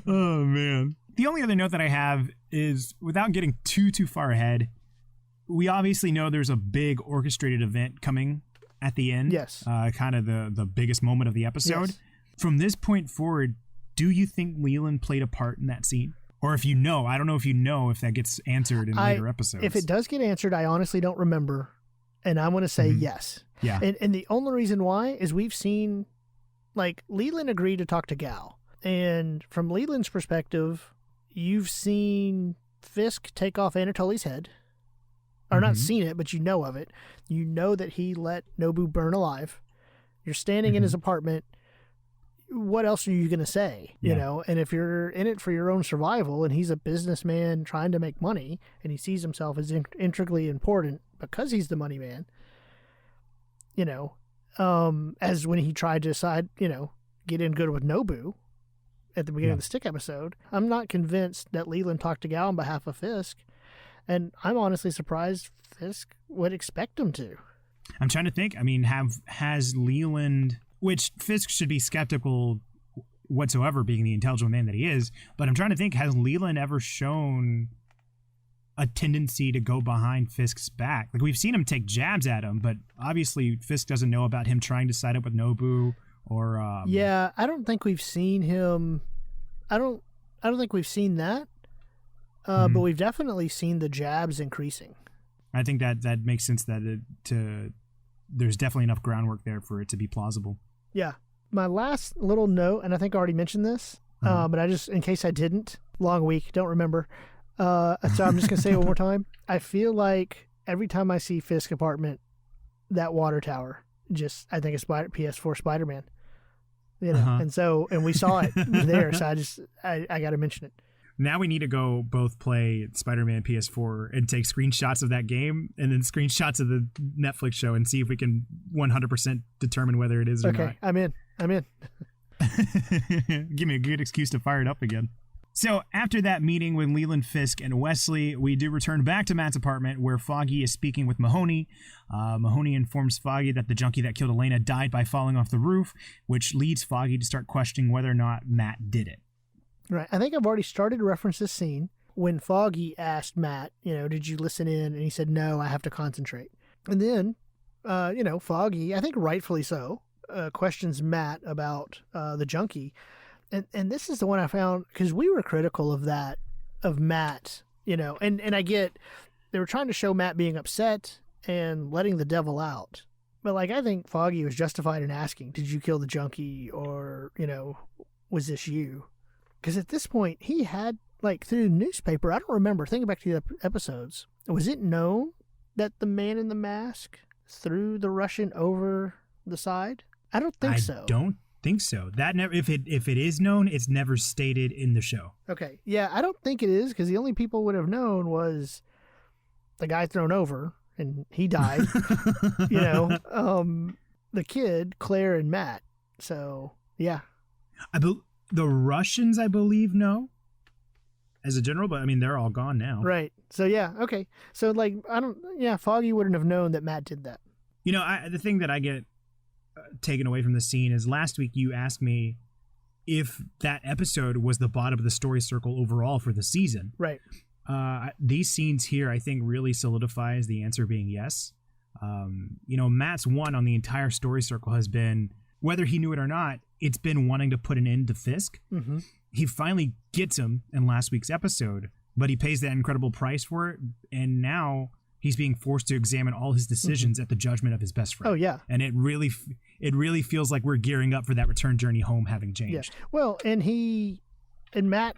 Oh, man. The only other note that I have is, without getting too far ahead, we obviously know there's a big orchestrated event coming at the end. Yes. Kind of the biggest moment of the episode. Yes. From this point forward, do you think Leland played a part in that scene? Or if you know, I don't know if you know if that gets answered in later episodes. If it does get answered, I honestly don't remember. And I'm going to say yes. Yeah. And the only reason why is we've seen, like, Leland agreed to talk to Gal. And from Leland's perspective, you've seen Fisk take off Anatoly's head. Or not seen it, but you know of it. You know that he let Nobu burn alive. You're standing in his apartment. What else are you going to say? You know, and if you're in it for your own survival and he's a businessman trying to make money and he sees himself as integrally important because he's the money man, you know, as when he tried to decide, you know, get in good with Nobu at the beginning of the Stick episode, I'm not convinced that Leland talked to Gal on behalf of Fisk. And I'm honestly surprised Fisk would expect him to. I'm trying to think. I mean, has Leland, which Fisk should be skeptical whatsoever, being the intelligent man that he is, but I'm trying to think, has Leland ever shown a tendency to go behind Fisk's back? Like, we've seen him take jabs at him, but obviously Fisk doesn't know about him trying to side up with Nobu or... Yeah, I don't think we've seen him... I don't think we've seen that. But we've definitely seen the jabs increasing. I think that makes sense. There's definitely enough groundwork there for it to be plausible. Yeah. My last little note, and I think I already mentioned this, but I just, in case I didn't, long week, don't remember. So I'm just going to say it one more time. I feel like every time I see Fisk apartment, that water tower, I think it's PS4 Spider-Man. You know, and we saw it there, so I got to mention it. Now we need to go both play Spider-Man PS4 and take screenshots of that game and then screenshots of the Netflix show and see if we can 100% determine whether it is or not. Okay, I'm in. Give me a good excuse to fire it up again. So after that meeting with Leland, Fisk, and Wesley, we do return back to Matt's apartment where Foggy is speaking with Mahoney. Mahoney informs Foggy that the junkie that killed Elena died by falling off the roof, which leads Foggy to start questioning whether or not Matt did it. Right. I think I've already started to reference this scene when Foggy asked Matt, you know, did you listen in? And he said, no, I have to concentrate. And then, you know, Foggy, I think rightfully so, questions Matt about the junkie. And this is the one I found, because we were critical of that, of Matt, you know, and I get, they were trying to show Matt being upset and letting the devil out. But, like, I think Foggy was justified in asking, did you kill the junkie? Or, you know, was this you? Because at this point, he had, like, through the newspaper, I don't remember, thinking back to the episodes, was it known that the man in the mask threw the Russian over the side? I don't think so. I don't think so. That never, if it is known, it's never stated in the show. Okay. Yeah, I don't think it is, because the only people would have known was the guy thrown over, and he died. You know, the kid, Claire, and Matt. So, yeah. The Russians, I believe, know as a general, but I mean, they're all gone now. Right. So, yeah. Okay. So, like, Foggy wouldn't have known that Matt did that. You know, the thing that I get taken away from the scene is last week you asked me if that episode was the bottom of the story circle overall for the season. Right. These scenes here, I think, really solidifies the answer being yes. You know, Matt's one on the entire story circle has been, whether he knew it or not, it's been wanting to put an end to Fisk. Mm-hmm. He finally gets him in last week's episode, but he pays that incredible price for it. And now he's being forced to examine all his decisions at the judgment of his best friend. Oh, yeah. And it really feels like we're gearing up for that return journey home having changed. Yeah. Well, and Matt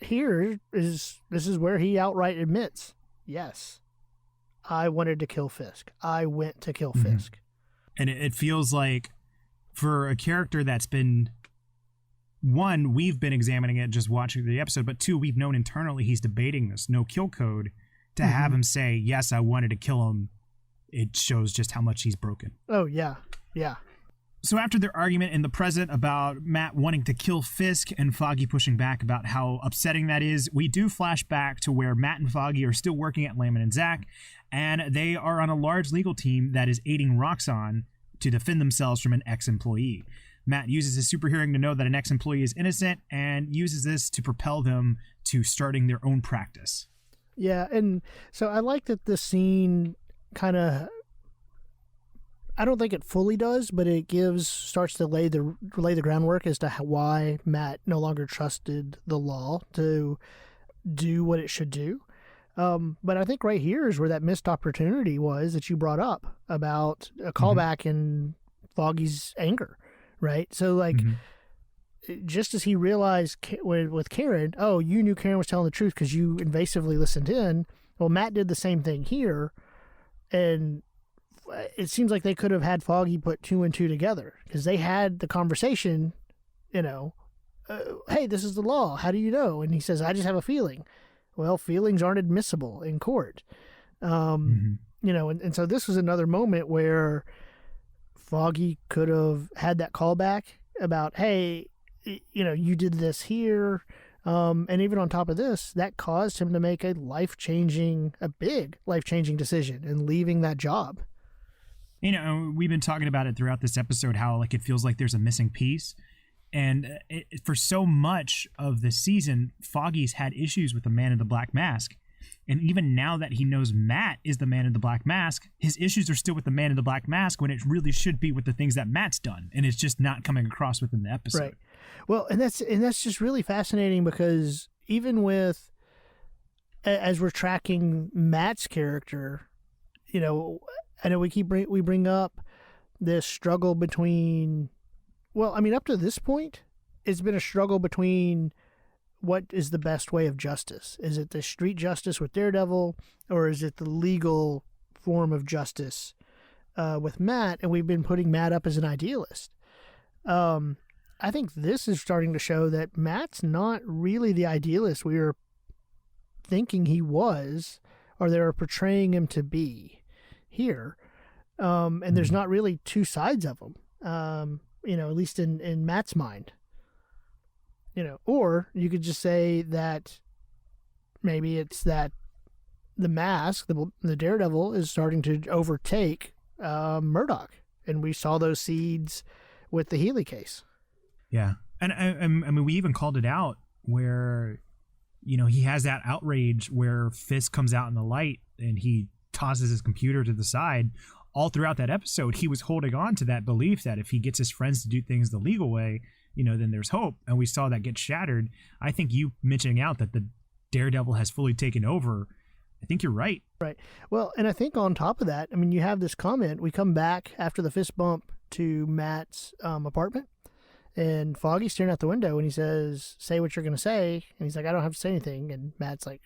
here this is where he outright admits, yes, I wanted to kill Fisk. I went to kill Fisk. And it feels like, for a character that's been, one, we've been examining it just watching the episode, but two, we've known internally he's debating this no-kill code. To have him say, yes, I wanted to kill him, it shows just how much he's broken. Oh, yeah. Yeah. So after their argument in the present about Matt wanting to kill Fisk and Foggy pushing back about how upsetting that is, we do flash back to where Matt and Foggy are still working at Layman & Zach, and they are on a large legal team that is aiding Roxxon to defend themselves from an ex-employee. Matt uses his super hearing to know that an ex-employee is innocent and uses this to propel them to starting their own practice. Yeah, and so I like that the scene kind of, I don't think it fully does, but it starts to lay the groundwork as to why Matt no longer trusted the law to do what it should do. But I think right here is where that missed opportunity was that you brought up about a callback in Foggy's anger, right? So, like, just as he realized with Karen, oh, you knew Karen was telling the truth because you invasively listened in. Well, Matt did the same thing here, and it seems like they could have had Foggy put 2 and 2 together because they had the conversation, hey, this is the law. How do you know? And he says, I just have a feeling. Well, feelings aren't admissible in court. And so this was another moment where Foggy could have had that callback about, hey, you did this here. And even on top of this, that caused him to make a big life-changing decision in leaving that job. We've been talking about it throughout this episode, how like it feels like there's a missing piece. And for so much of the season, Foggy's had issues with the Man in the Black Mask. And even now that he knows Matt is the Man in the Black Mask, his issues are still with the Man in the Black Mask when it really should be with the things that Matt's done. And it's just not coming across within the episode. Right. Well, and that's just really fascinating because even with, as we're tracking Matt's character, I know we bring up this struggle between, well, I mean, up to this point, it's been a struggle between what is the best way of justice. Is it the street justice with Daredevil, or is it the legal form of justice with Matt? And we've been putting Matt up as an idealist. I think this is starting to show that Matt's not really the idealist we were thinking he was, or they were portraying him to be here. And there's not really two sides of him, at least in Matt's mind. Or you could just say that maybe it's that the mask, the Daredevil, is starting to overtake Murdock. And we saw those seeds with the Healy case. Yeah. And I mean, we even called it out where, he has that outrage where Fisk comes out in the light and he tosses his computer to the side. All throughout that episode, he was holding on to that belief that if he gets his friends to do things the legal way, then there's hope. And we saw that get shattered. I think you mentioning out that the Daredevil has fully taken over, I think you're right. Right. Well, and I think on top of that, I mean, you have this comment. We come back after the fist bump to Matt's apartment, and Foggy's staring out the window, and he says, say what you're going to say. And he's like, I don't have to say anything. And Matt's like,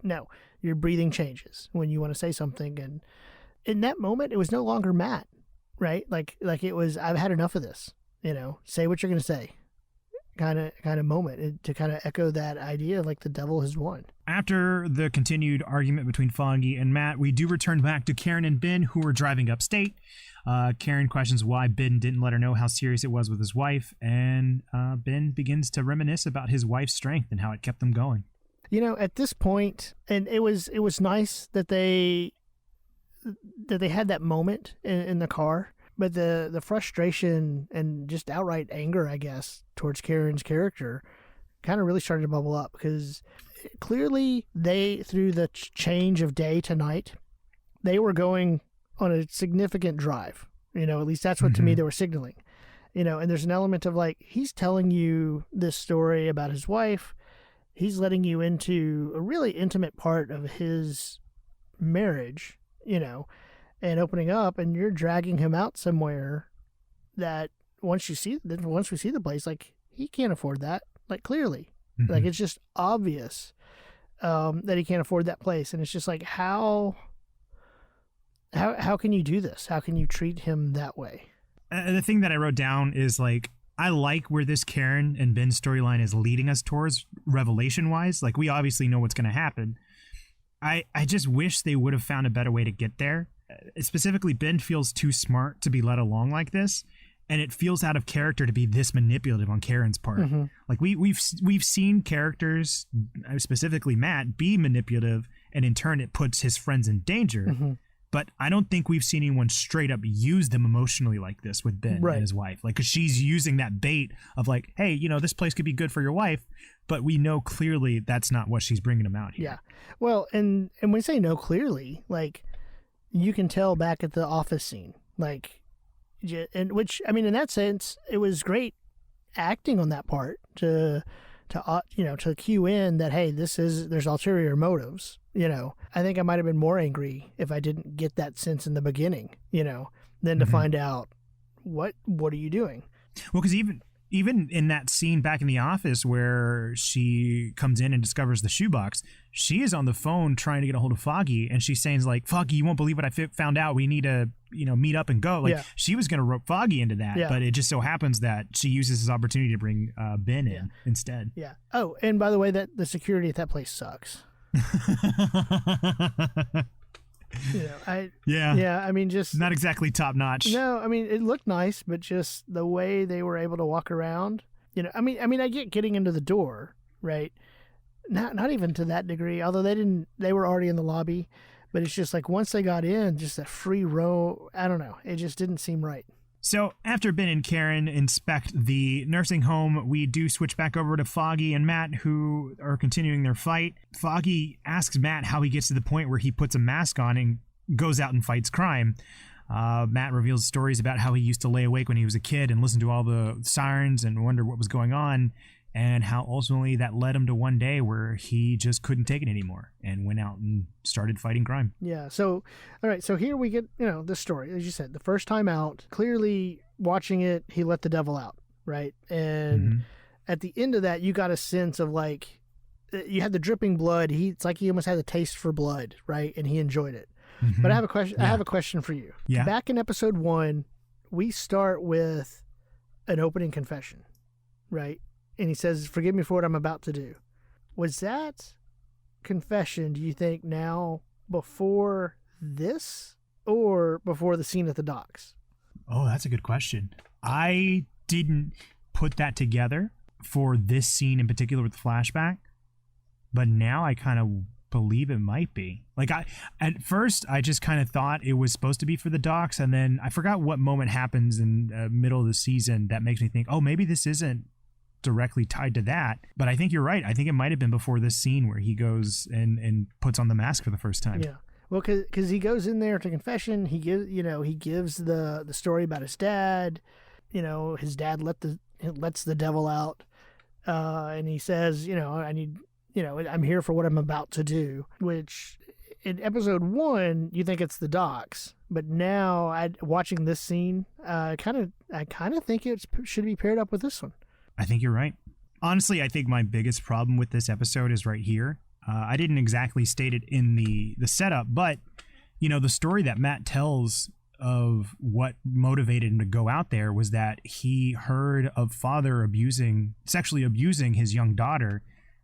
no, your breathing changes when you want to say something. And in that moment, it was no longer Matt, right? Like it was, I've had enough of this, say what you're going to say kind of moment to kind of echo that idea of like the devil has won. After the continued argument between Foggy and Matt, we do return back to Karen and Ben, who were driving upstate. Karen questions why Ben didn't let her know how serious it was with his wife, and Ben begins to reminisce about his wife's strength and how it kept them going. At this point, and it was nice that they had that moment in the car, but the frustration and just outright anger, I guess, towards Karen's character kind of really started to bubble up because clearly they, through the change of day to night, they were going on a significant drive. At least that's what to me they were signaling. And there's an element of like, he's telling you this story about his wife. He's letting you into a really intimate part of his marriage, and opening up, and you're dragging him out somewhere that once we see the place, like, he can't afford that. Like, clearly, like, it's just obvious that he can't afford that place. And it's just like, how can you do this? How can you treat him that way? The thing that I wrote down is like, I like where this Karen and Ben storyline is leading us towards revelation wise. Like, we obviously know what's going to happen. I just wish they would have found a better way to get there. Specifically, Ben feels too smart to be led along like this, and it feels out of character to be this manipulative on Karen's part. Like we've seen characters, specifically Matt, be manipulative, and in turn it puts his friends in danger. But I don't think we've seen anyone straight up use them emotionally like this with Ben and his wife. Like, 'cause she's using that bait of like, hey, this place could be good for your wife, but we know clearly that's not what she's bringing him out here. Yeah. Well, and when we say no clearly, like, you can tell back at the office scene, like, and which, I mean, in that sense, it was great acting on that part to cue in that, hey, there's ulterior motives, I think I might have been more angry if I didn't get that sense in the beginning, than to find out what are you doing? Well, because even in that scene back in the office where she comes in and discovers the shoebox, she is on the phone trying to get a hold of Foggy, and she's saying like, Foggy, you won't believe what I found out. We need to, meet up and go. Like she was going to rope Foggy into that, but it just so happens that she uses this opportunity to bring Ben in instead. Yeah. Oh, and by the way, that the security at that place sucks. I mean, just not exactly top notch. No, I mean, it looked nice, but just the way they were able to walk around, I mean, I get getting into the door, right? Not even to that degree, although they were already in the lobby, but it's just like once they got in, just a free row, I don't know, it just didn't seem right. So after Ben and Karen inspect the nursing home, we do switch back over to Foggy and Matt, who are continuing their fight. Foggy asks Matt how he gets to the point where he puts a mask on and goes out and fights crime. Matt reveals stories about how he used to lay awake when he was a kid and listen to all the sirens and wonder what was going on, and how ultimately that led him to one day where he just couldn't take it anymore and went out and started fighting crime. Yeah. So, all right. So here we get, this story, as you said, the first time out, clearly watching it, he let the devil out. Right. And at the end of that, you got a sense of like, you had the dripping blood. It's like he almost had a taste for blood. Right. And he enjoyed it. But I have a question. Yeah. I have a question for you. Yeah. Back in episode 1, we start with an opening confession. Right. And he says, forgive me for what I'm about to do. Was that confession, do you think, now before this or before the scene at the docks? Oh, that's a good question. I didn't put that together for this scene in particular with the flashback, but now I kind of believe it might be. Like at first I just kind of thought it was supposed to be for the docks, and then I forgot what moment happens in the middle of the season that makes me think, oh, maybe this isn't directly tied to that. But I think you're right. I think it might have been before this scene where he goes and puts on the mask for the first time. Yeah. Well, because he goes in there to confession. He gives the story about his dad. His dad lets the devil out, and he says, I need, I'm here for what I'm about to do. Which in episode 1, you think it's the docks, but now watching this scene, I kind of think it should be paired up with this one. I think you're right. Honestly, I think my biggest problem with this episode is right here. I didn't exactly state it in the setup, but, the story that Matt tells of what motivated him to go out there was that he heard of father sexually abusing his young daughter,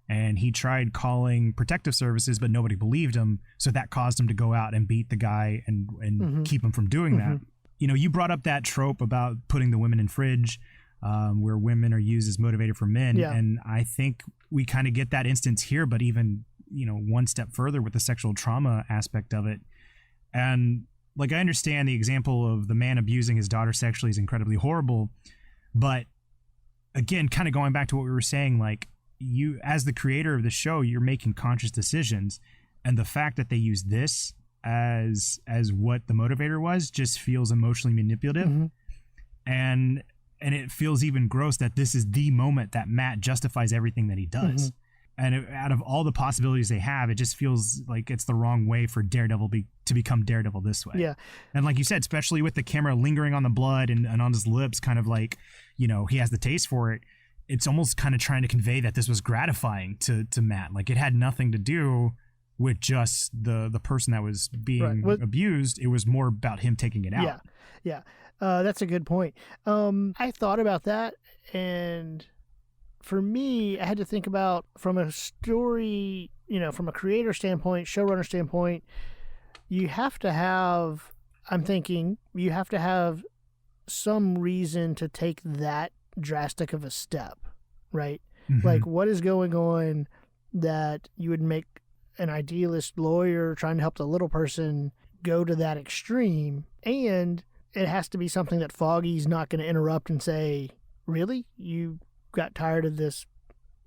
and he tried calling protective services, but nobody believed him. So that caused him to go out and beat the guy and keep him from doing that. You brought up that trope about putting the women in fridge. Where women are used as motivator for men. Yeah. And I think we kind of get that instance here, but even, one step further with the sexual trauma aspect of it. And like, I understand the example of the man abusing his daughter sexually is incredibly horrible. But again, kind of going back to what we were saying, like, you, as the creator of the show, you're making conscious decisions. And the fact that they use this as what the motivator was just feels emotionally manipulative. And it feels even gross that this is the moment that Matt justifies everything that he does. And out of all the possibilities they have, it just feels like it's the wrong way for Daredevil to become Daredevil this way. Yeah. And like you said, especially with the camera lingering on the blood and on his lips, kind of like, he has the taste for it. It's almost kind of trying to convey that this was gratifying to Matt. Like, it had nothing to do with just the person that was being abused. It was more about him taking it out. Yeah. Yeah. That's a good point. I thought about that, and for me, I had to think about from a story, from a creator standpoint, showrunner standpoint, you have to have some reason to take that drastic of a step, right? Like, what is going on that you would make an idealist lawyer trying to help the little person go to that extreme? And it has to be something that Foggy's not going to interrupt and say, really? You got tired of this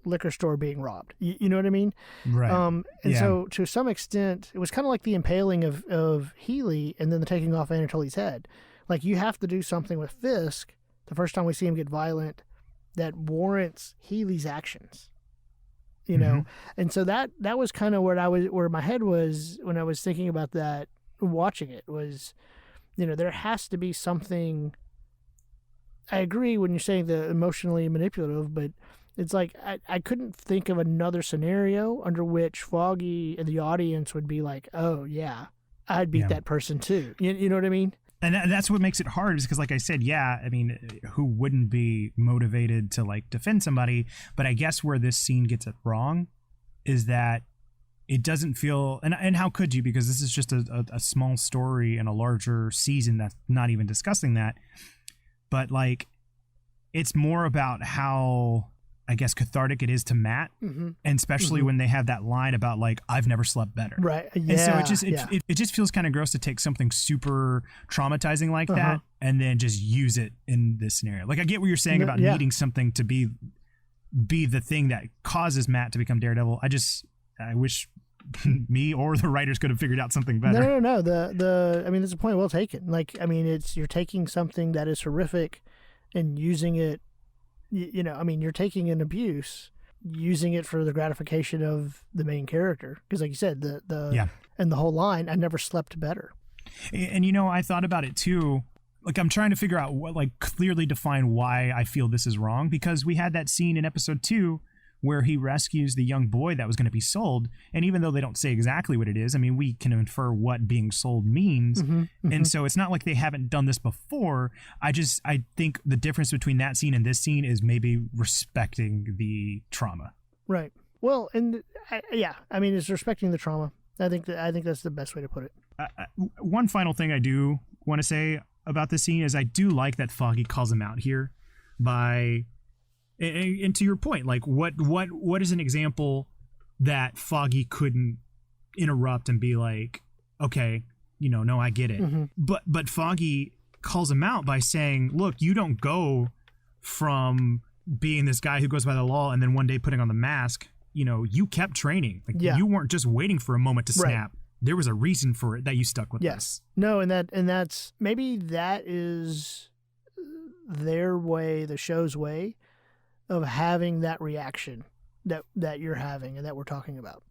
liquor store being robbed? You know what I mean? Right. So to some extent, it was kind of like the impaling of Healy and then the taking off Anatoly's head. Like, you have to do something with Fisk, the first time we see him get violent, that warrants Healy's actions. you know? And so that was kind of where my head was when I was thinking about that, watching it was, there has to be something. I agree when you're saying the emotionally manipulative, but it's like I couldn't think of another scenario under which Foggy and the audience would be like, oh, yeah, I'd beat that person too. You know what I mean? And that's what makes it hard, is because, like I said, who wouldn't be motivated to like defend somebody? But I guess where this scene gets it wrong is that it doesn't feel, and how could you? Because this is just a small story in a larger season that's not even discussing that. But like, it's more about how, I guess, cathartic it is to Matt, and especially when they have that line about like, I've never slept better. Right. Yeah. And so it just feels kind of gross to take something super traumatizing like that and then just use it in this scenario. Like, I get what you're saying about needing something to be the thing that causes Matt to become Daredevil. I wish me or the writers could have figured out something better. No. There's a point well taken. Like, you're taking something that is horrific and using it. You're taking an abuse, using it for the gratification of the main character. Because, like you said, and the whole line, I never slept better. And I thought about it too. Like, I'm trying to figure out clearly define why I feel this is wrong, because we had that scene in episode 2 where he rescues the young boy that was going to be sold. And even though they don't say exactly what it is, we can infer what being sold means. And so it's not like they haven't done this before. I think the difference between that scene and this scene is maybe respecting the trauma. Right. Well, and it's respecting the trauma. I think that's the best way to put it. One final thing I do want to say about this scene is I do like that Foggy calls him out here by... And to your point, like what is an example that Foggy couldn't interrupt and be like, okay, no, I get it. But Foggy calls him out by saying, look, you don't go from being this guy who goes by the law and then one day putting on the mask. You kept training. Like, you weren't just waiting for a moment to snap. Right. There was a reason for it that you stuck with. Yes. No, and that's maybe that is their way, the show's way of having that reaction that you're having and that we're talking about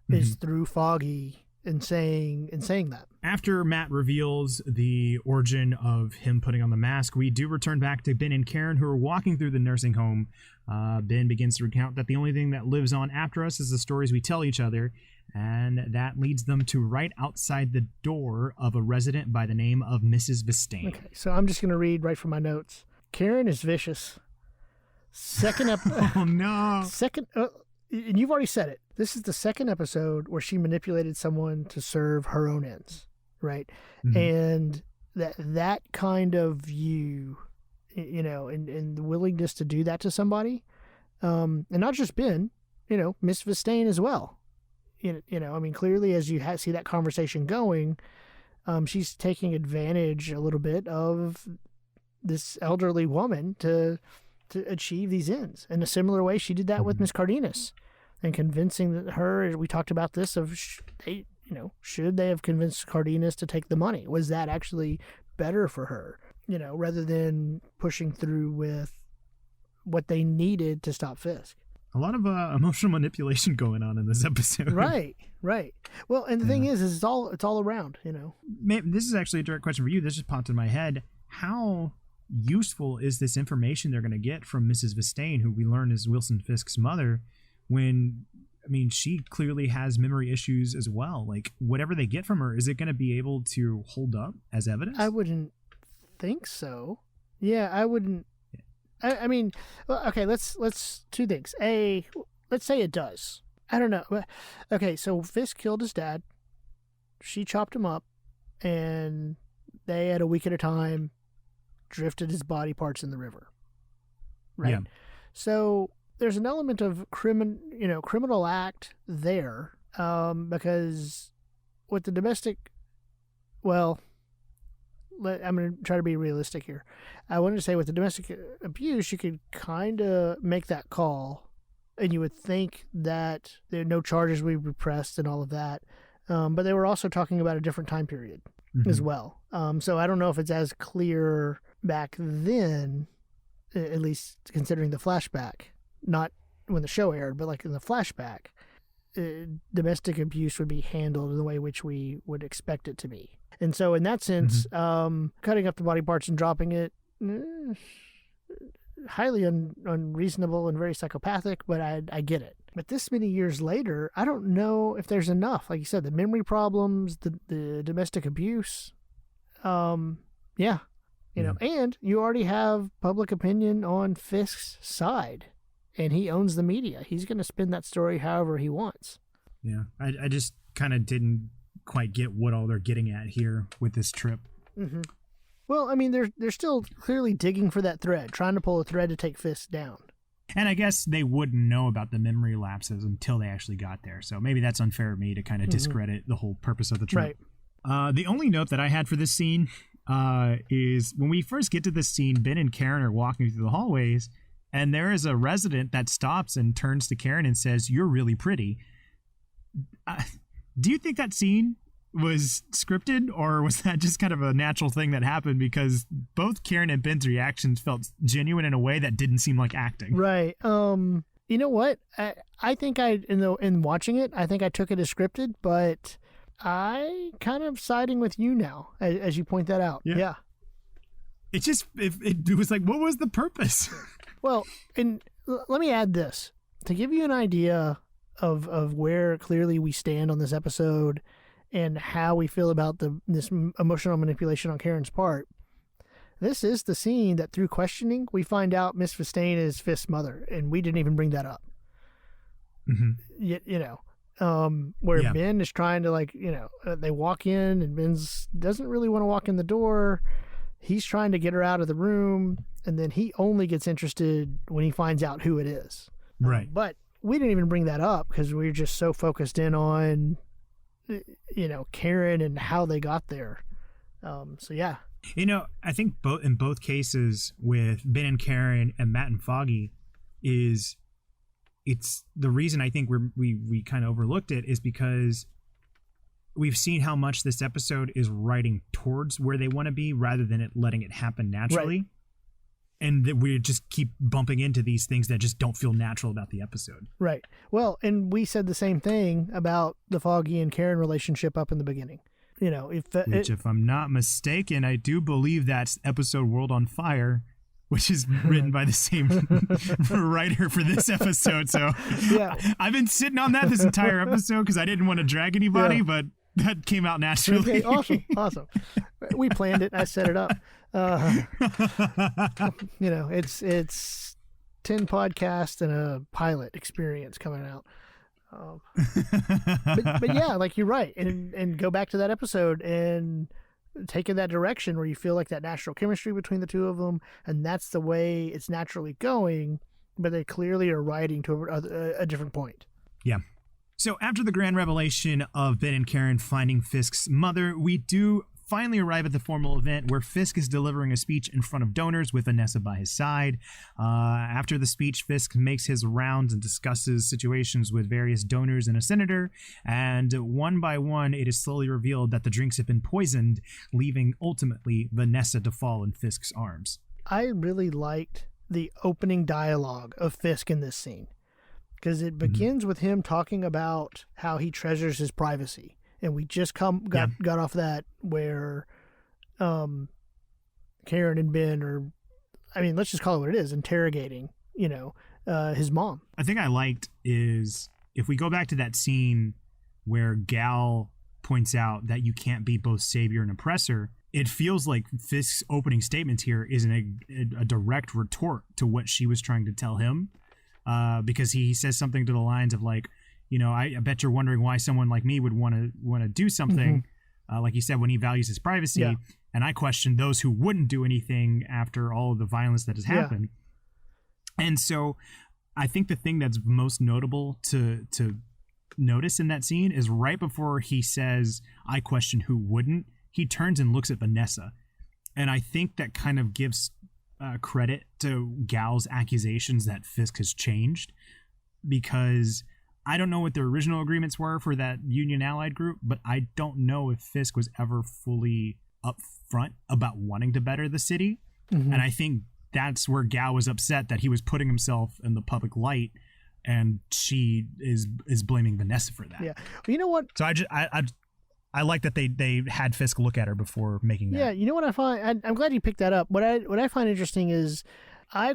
is through Foggy and saying that. After Matt reveals the origin of him putting on the mask, we do return back to Ben and Karen, who are walking through the nursing home. Ben begins to recount that the only thing that lives on after us is the stories we tell each other, and that leads them to right outside the door of a resident by the name of Mrs. Vistain. Okay, so I'm just going to read right from my notes. Karen is vicious. Second episode. Oh no! And you've already said it. This is the second episode where she manipulated someone to serve her own ends, right? And that kind of view, and the willingness to do that to somebody, and not just Ben, Miss Vistain as well. Clearly, as you see that conversation going, she's taking advantage a little bit of this elderly woman to achieve these ends. In a similar way, she did that with Miss Cardenas, and convincing her. We talked about this should they have convinced Cardenas to take the money? Was that actually better for her? Rather than pushing through with what they needed to stop Fisk. A lot of emotional manipulation going on in this episode. Right. Well, and the thing is it's all around. This is actually a direct question for you. This just popped in my head. How useful is this information they're going to get from Mrs. Vistain, who we learn is Wilson Fisk's mother, when she clearly has memory issues as well? Like, whatever they get from her, is it going to be able to hold up as evidence? I wouldn't think so. Yeah, I wouldn't. Okay, let's two things. Let's say it does. I don't know. Okay, so Fisk killed his dad. She chopped him up, and they, at a week at a time, drifted his body parts in the river. Right. Yeah. So there's an element of criminal act there, because with the domestic, I'm going to try to be realistic here. I wanted to say with the domestic abuse, you could kind of make that call, and you would think that no charges would be pressed and all of that. But they were also talking about a different time period as well. So I don't know if it's as clear back then, at least considering the flashback, not when the show aired, but like in the flashback, domestic abuse would be handled in the way which we would expect it to be. And so in that sense, cutting up the body parts and dropping it, highly unreasonable and very psychopathic, but I get it. But this many years later, I don't know if there's enough. Like you said, the memory problems, the domestic abuse. You know, and you already have public opinion on Fisk's side, and he owns the media. He's going to spin that story however he wants. Yeah, I just kind of didn't quite get what all they're getting at here with this trip. Mm-hmm. Well, I mean, they're still clearly digging for that thread, trying to pull a thread to take Fisk down. And I guess they wouldn't know about the memory lapses until they actually got there. So maybe that's unfair of me to kind of discredit the whole purpose of the trip. Right. The only note that I had for this scene is when we first get to this scene, Ben and Karen are walking through the hallways, and there is a resident that stops and turns to Karen and says, "You're really pretty." Do you think that scene was scripted, or was that just kind of a natural thing that happened? Because both Karen and Ben's reactions felt genuine in a way that didn't seem like acting. Right. You know what? I think in watching it, I think I took it as scripted, but I kind of siding with you now, as you point that out. Yeah. It just, it was like, what was the purpose? Well, and let me add this to give you an idea of where clearly we stand on this episode and how we feel about this emotional manipulation on Karen's part. This is the scene that through questioning, we find out Miss Vistain is Fisk's mother, and we didn't even bring that up. You know, where Ben is trying to they walk in and Ben doesn't really want to walk in the door. He's trying to get her out of the room, and then he only gets interested when he finds out who it is. Right. But we didn't even bring that up because we were just so focused in on, Karen and how they got there. So yeah. I think in both cases with Ben and Karen and Matt and Foggy it's the reason I think we kind of overlooked it is because we've seen how much this episode is writing towards where they want to be rather than it letting it happen naturally. Right. And that we just keep bumping into these things that just don't feel natural about the episode. Right. Well, and we said the same thing about the Foggy and Karen relationship up in the beginning. If I'm not mistaken, I do believe that's episode World on Fire, which is written by the same writer for this episode. So yeah, I've been sitting on that this entire episode because I didn't want to drag anybody, but that came out naturally. Okay, awesome. We planned it. I set it up. It's 10 podcasts and a pilot experience coming out. But yeah, like you're right, and go back to that episode and take in that direction where you feel like that natural chemistry between the two of them, and that's the way it's naturally going. But they clearly are riding to a different point. Yeah. So after the grand revelation of Ben and Karen finding Fisk's mother, we do finally arrive at the formal event where Fisk is delivering a speech in front of donors with Vanessa by his side. After the speech, Fisk makes his rounds and discusses situations with various donors and a senator, and one by one, it is slowly revealed that the drinks have been poisoned, leaving ultimately Vanessa to fall in Fisk's arms. I really liked the opening dialogue of Fisk in this scene, because it begins with him talking about how he treasures his privacy. And we just got off that where Karen and Ben are, let's just call it what it is, interrogating, his mom. I think I liked is if we go back to that scene where Gal points out that you can't be both savior and oppressor, it feels like Fisk's opening statements here is a direct retort to what she was trying to tell him. Because he says something to the lines of like, I bet you're wondering why someone like me would want to do something, like he said, when he values his privacy. Yeah. And I question those who wouldn't do anything after all of the violence that has happened. And so I think the thing that's most notable to notice in that scene is right before he says, I question who wouldn't, he turns and looks at Vanessa. And I think that kind of gives credit to Gal's accusations that Fisk has changed, because I don't know what their original agreements were for that Union Allied group, but I don't know if Fisk was ever fully upfront about wanting to better the city. And I think that's where Gal was upset that he was putting himself in the public light and she is blaming Vanessa for that. Yeah. Well, you know what? So I like that they had Fisk look at her before making that. Yeah, you know what I find? I'm glad you picked that up. What I find interesting is I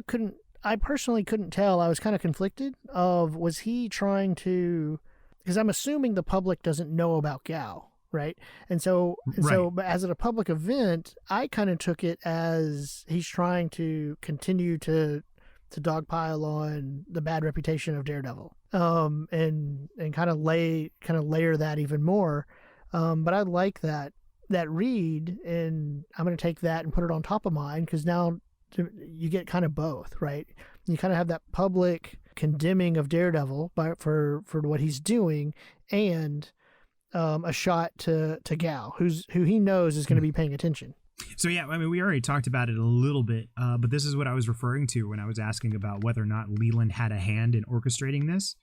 personally couldn't tell. I was kind of conflicted of, was he trying to, because I'm assuming the public doesn't know about Gal, right? So but as a public event, I kind of took it as he's trying to continue to dogpile on the bad reputation of Daredevil, and kind of layer that even more. But I like that read, and I'm going to take that and put it on top of mine, because now you get kind of both, right? You kind of have that public condemning of Daredevil for what he's doing, and a shot to Gal, who he knows is going to be paying attention. So yeah, I mean, we already talked about it a little bit, but this is what I was referring to when I was asking about whether or not Leland had a hand in orchestrating this,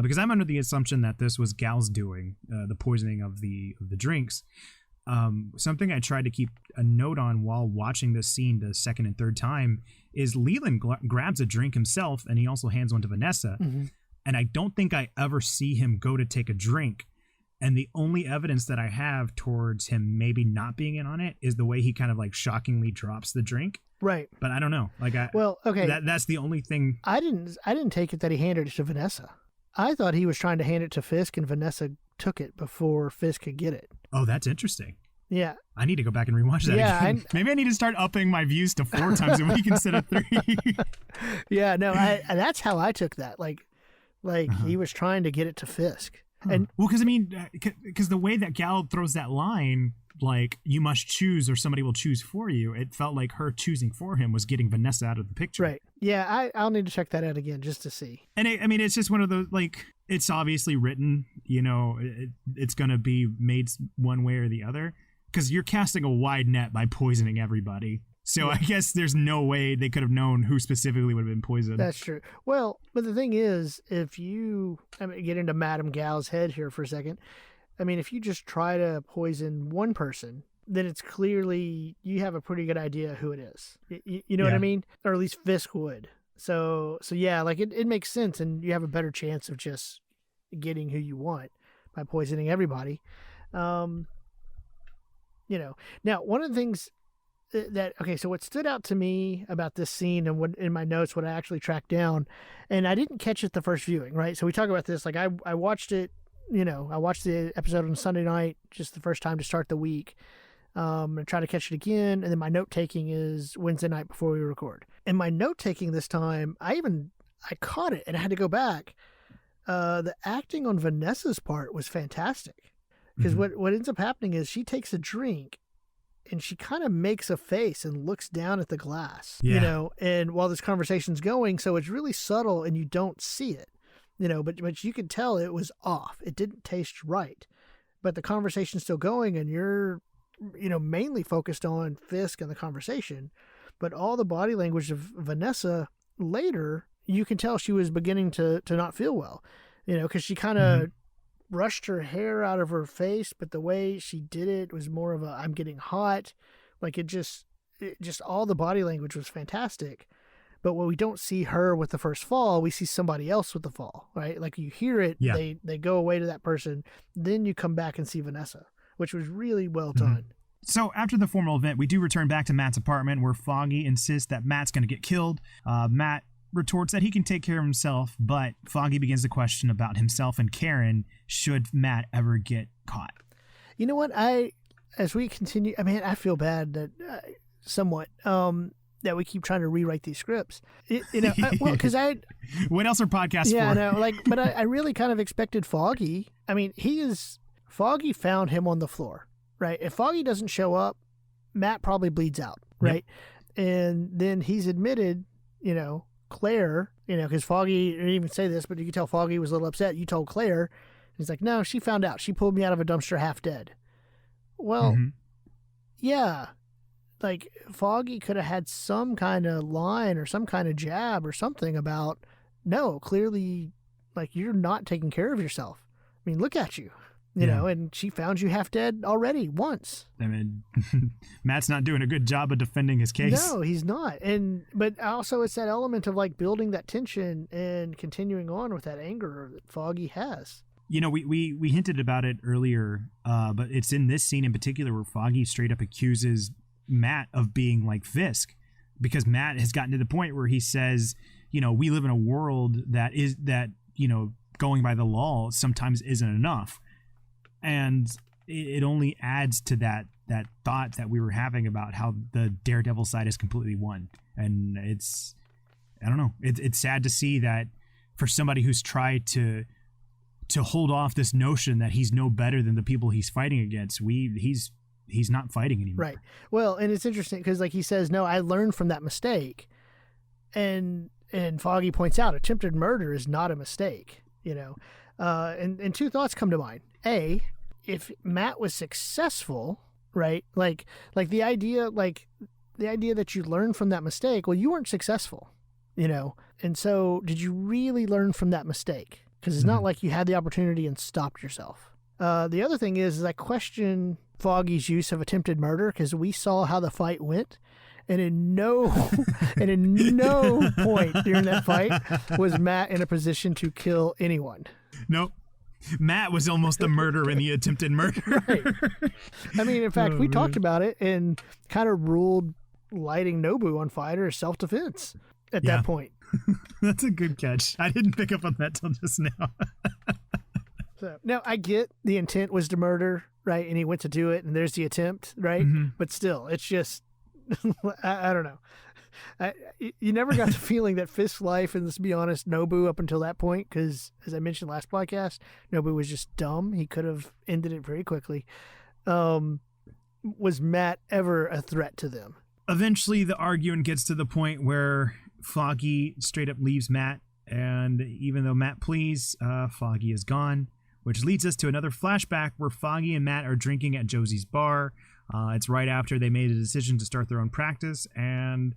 because I'm under the assumption that this was Gal's doing, the poisoning of the drinks. Something I tried to keep a note on while watching this scene the second and third time is Leland grabs a drink himself, and he also hands one to Vanessa. Mm-hmm. And I don't think I ever see him go to take a drink. And the only evidence that I have towards him maybe not being in on it is the way he kind of like shockingly drops the drink. Right. But I don't know. That's the only thing. I didn't take it that he handed it to Vanessa. I thought he was trying to hand it to Fisk, and Vanessa took it before Fisk could get it. Oh, that's interesting. Yeah. I need to go back and rewatch that again. Maybe I need to start upping my views to 4 times a week instead of 3. Yeah, no, that's how I took that. Like he was trying to get it to Fisk. Huh. And well, because the way that Gal throws that line, like, you must choose or somebody will choose for you, it felt like her choosing for him was getting Vanessa out of the picture. Right. Yeah, I'll need to check that out again just to see. And it's just one of those, like, it's obviously written, it's going to be made one way or the other, because you're casting a wide net by poisoning everybody. So I guess there's no way they could have known who specifically would have been poisoned. That's true. Well, but the thing is, if you get into Madame Gal's head here for a second, if you just try to poison one person, then it's clearly you have a pretty good idea who it is. You know what I mean? Or at least Fisk would. So yeah, like it makes sense, and you have a better chance of just getting who you want by poisoning everybody. Now, one of the things so what stood out to me about this scene, and what in my notes, what I actually tracked down, and I didn't catch it the first viewing, right? So we talk about this, like I watched it, I watched the episode on Sunday night, just the first time to start the week, and try to catch it again. And then my note taking is Wednesday night before we record. And my note taking this time, I caught it and I had to go back. The acting on Vanessa's part was fantastic, because what ends up happening is she takes a drink and she kind of makes a face and looks down at the glass, and while this conversation's going, so it's really subtle and you don't see it, but you could tell it was off. It didn't taste right, but the conversation's still going, and you're, mainly focused on Fisk and the conversation, but all the body language of Vanessa later, you can tell she was beginning to not feel well, because she kind of brushed her hair out of her face, but the way she did it was more of a, I'm getting hot. Like it just all the body language was fantastic. But when we don't see her with the first fall, we see somebody else with the fall, right? Like you hear it, they go away to that person, then you come back and see Vanessa, which was really well done. So after the formal event, we do return back to Matt's apartment, where Foggy insists that Matt's going to get killed. Matt retorts that he can take care of himself, but Foggy begins to question about himself and Karen should Matt ever get caught. You know what? As we continue, I feel bad that somewhat that we keep trying to rewrite these scripts. Because what else are podcasts for? Yeah, no, but I really kind of expected Foggy. Foggy found him on the floor, right? If Foggy doesn't show up, Matt probably bleeds out, right? Yep. And then he's admitted, Claire, because Foggy didn't even say this, but you could tell Foggy was a little upset. You told Claire. He's like, no, she found out. She pulled me out of a dumpster half dead. Well, yeah, like Foggy could have had some kind of line or some kind of jab or something about, no, clearly, like, you're not taking care of yourself. Look at you. You know, and she found you half dead already once. I mean, Matt's not doing a good job of defending his case. No, he's not. But also it's that element of like building that tension and continuing on with that anger that Foggy has. You know, we hinted about it earlier, but it's in this scene in particular where Foggy straight up accuses Matt of being like Fisk, because Matt has gotten to the point where he says, you know, we live in a world that, you know, going by the law sometimes isn't enough. And it only adds to that thought that we were having about how the Daredevil side is completely won. And it's, I don't know, it's sad to see that for somebody who's tried to hold off this notion that he's no better than the people he's fighting against, he's not fighting anymore. Right. Well, and it's interesting because like he says, no, I learned from that mistake. And Foggy points out attempted murder is not a mistake, you know. And two thoughts come to mind. A, if Matt was successful, right? Like the idea that you learn from that mistake, well, you weren't successful, you know. And so did you really learn from that mistake? Because it's not like you had the opportunity and stopped yourself. The other thing is I question Foggy's use of attempted murder because we saw how the fight went. And in no point during that fight was Matt in a position to kill anyone. Nope. Matt was almost the murderer in the attempted murder. Right. I mean, in fact, we talked about it and kind of ruled lighting Nobu on fire as self-defense at that point. That's a good catch. I didn't pick up on that till just now. So now I get the intent was to murder, right? And he went to do it, and there's the attempt, right? Mm-hmm. But still, it's just, I don't know. You never got the feeling that Fisk's life, and let's be honest, Nobu up until that point, because as I mentioned last podcast, Nobu was just dumb. He could have ended it very quickly. Was Matt ever a threat to them? Eventually, the argument gets to the point where Foggy straight up leaves Matt, and even though Matt pleads, Foggy is gone, which leads us to another flashback where Foggy and Matt are drinking at Josie's bar. It's right after they made a decision to start their own practice, and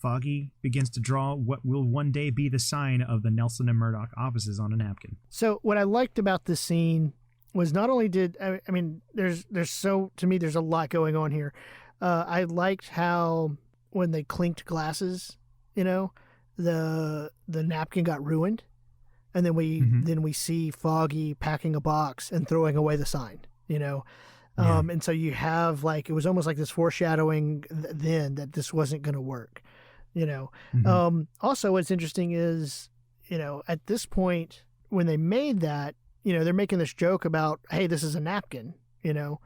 Foggy begins to draw what will one day be the sign of the Nelson and Murdock offices on a napkin. So what I liked about this scene was not only did, I mean, there's a lot going on here. I liked how when they clinked glasses, you know, the napkin got ruined, and then we see Foggy packing a box and throwing away the sign, you know. And so you have like, it was almost like this foreshadowing then that this wasn't going to work, you know. Also what's interesting is, you know, at this point when they made that, you know, they're making this joke about, hey, this is a napkin, you know.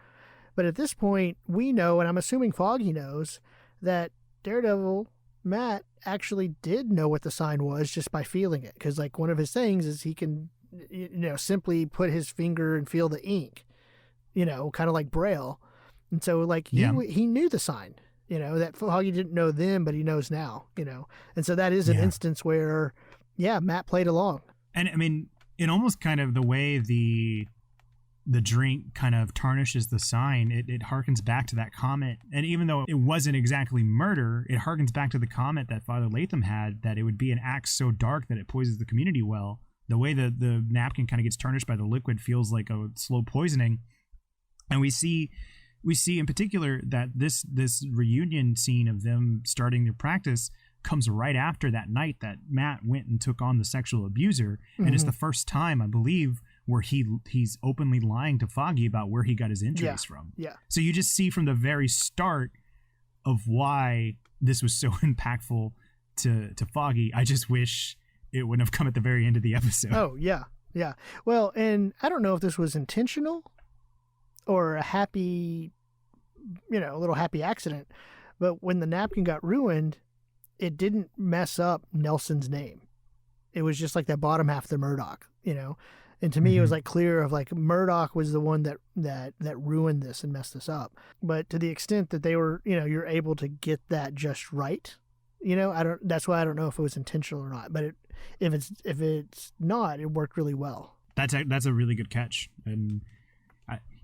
But at this point we know, and I'm assuming Foggy knows, that Daredevil Matt actually did know what the sign was just by feeling it. Because like one of his things is he can, you know, simply put his finger and feel the ink. You know, kind of like Braille. And so, like, he knew the sign, you know, that Foggy didn't know then, but he knows now, you know. And so that is an instance where, Matt played along. And, I mean, it almost kind of the way the drink kind of tarnishes the sign, it harkens back to that comment. And even though it wasn't exactly murder, it harkens back to the comment that Father Latham had that it would be an act so dark that it poisons the community well. The way the napkin kind of gets tarnished by the liquid feels like a slow poisoning. And we see in particular that this reunion scene of them starting their practice comes right after that night that Matt went and took on the sexual abuser. And it's the first time, I believe, where he's openly lying to Foggy about where he got his injuries from. Yeah. So you just see from the very start of why this was so impactful to Foggy. I just wish it wouldn't have come at the very end of the episode. Oh, yeah. Yeah. Well, and I don't know if this was intentional or a happy, you know, a little happy accident. But when the napkin got ruined, it didn't mess up Nelson's name. It was just like that bottom half of the Murdock, you know. And to me, it was like clear of like Murdock was the one that ruined this and messed this up. But to the extent that they were, you know, you're able to get that just right, you know, that's why I don't know if it was intentional or not. But if it's not, it worked really well. That's a really good catch. And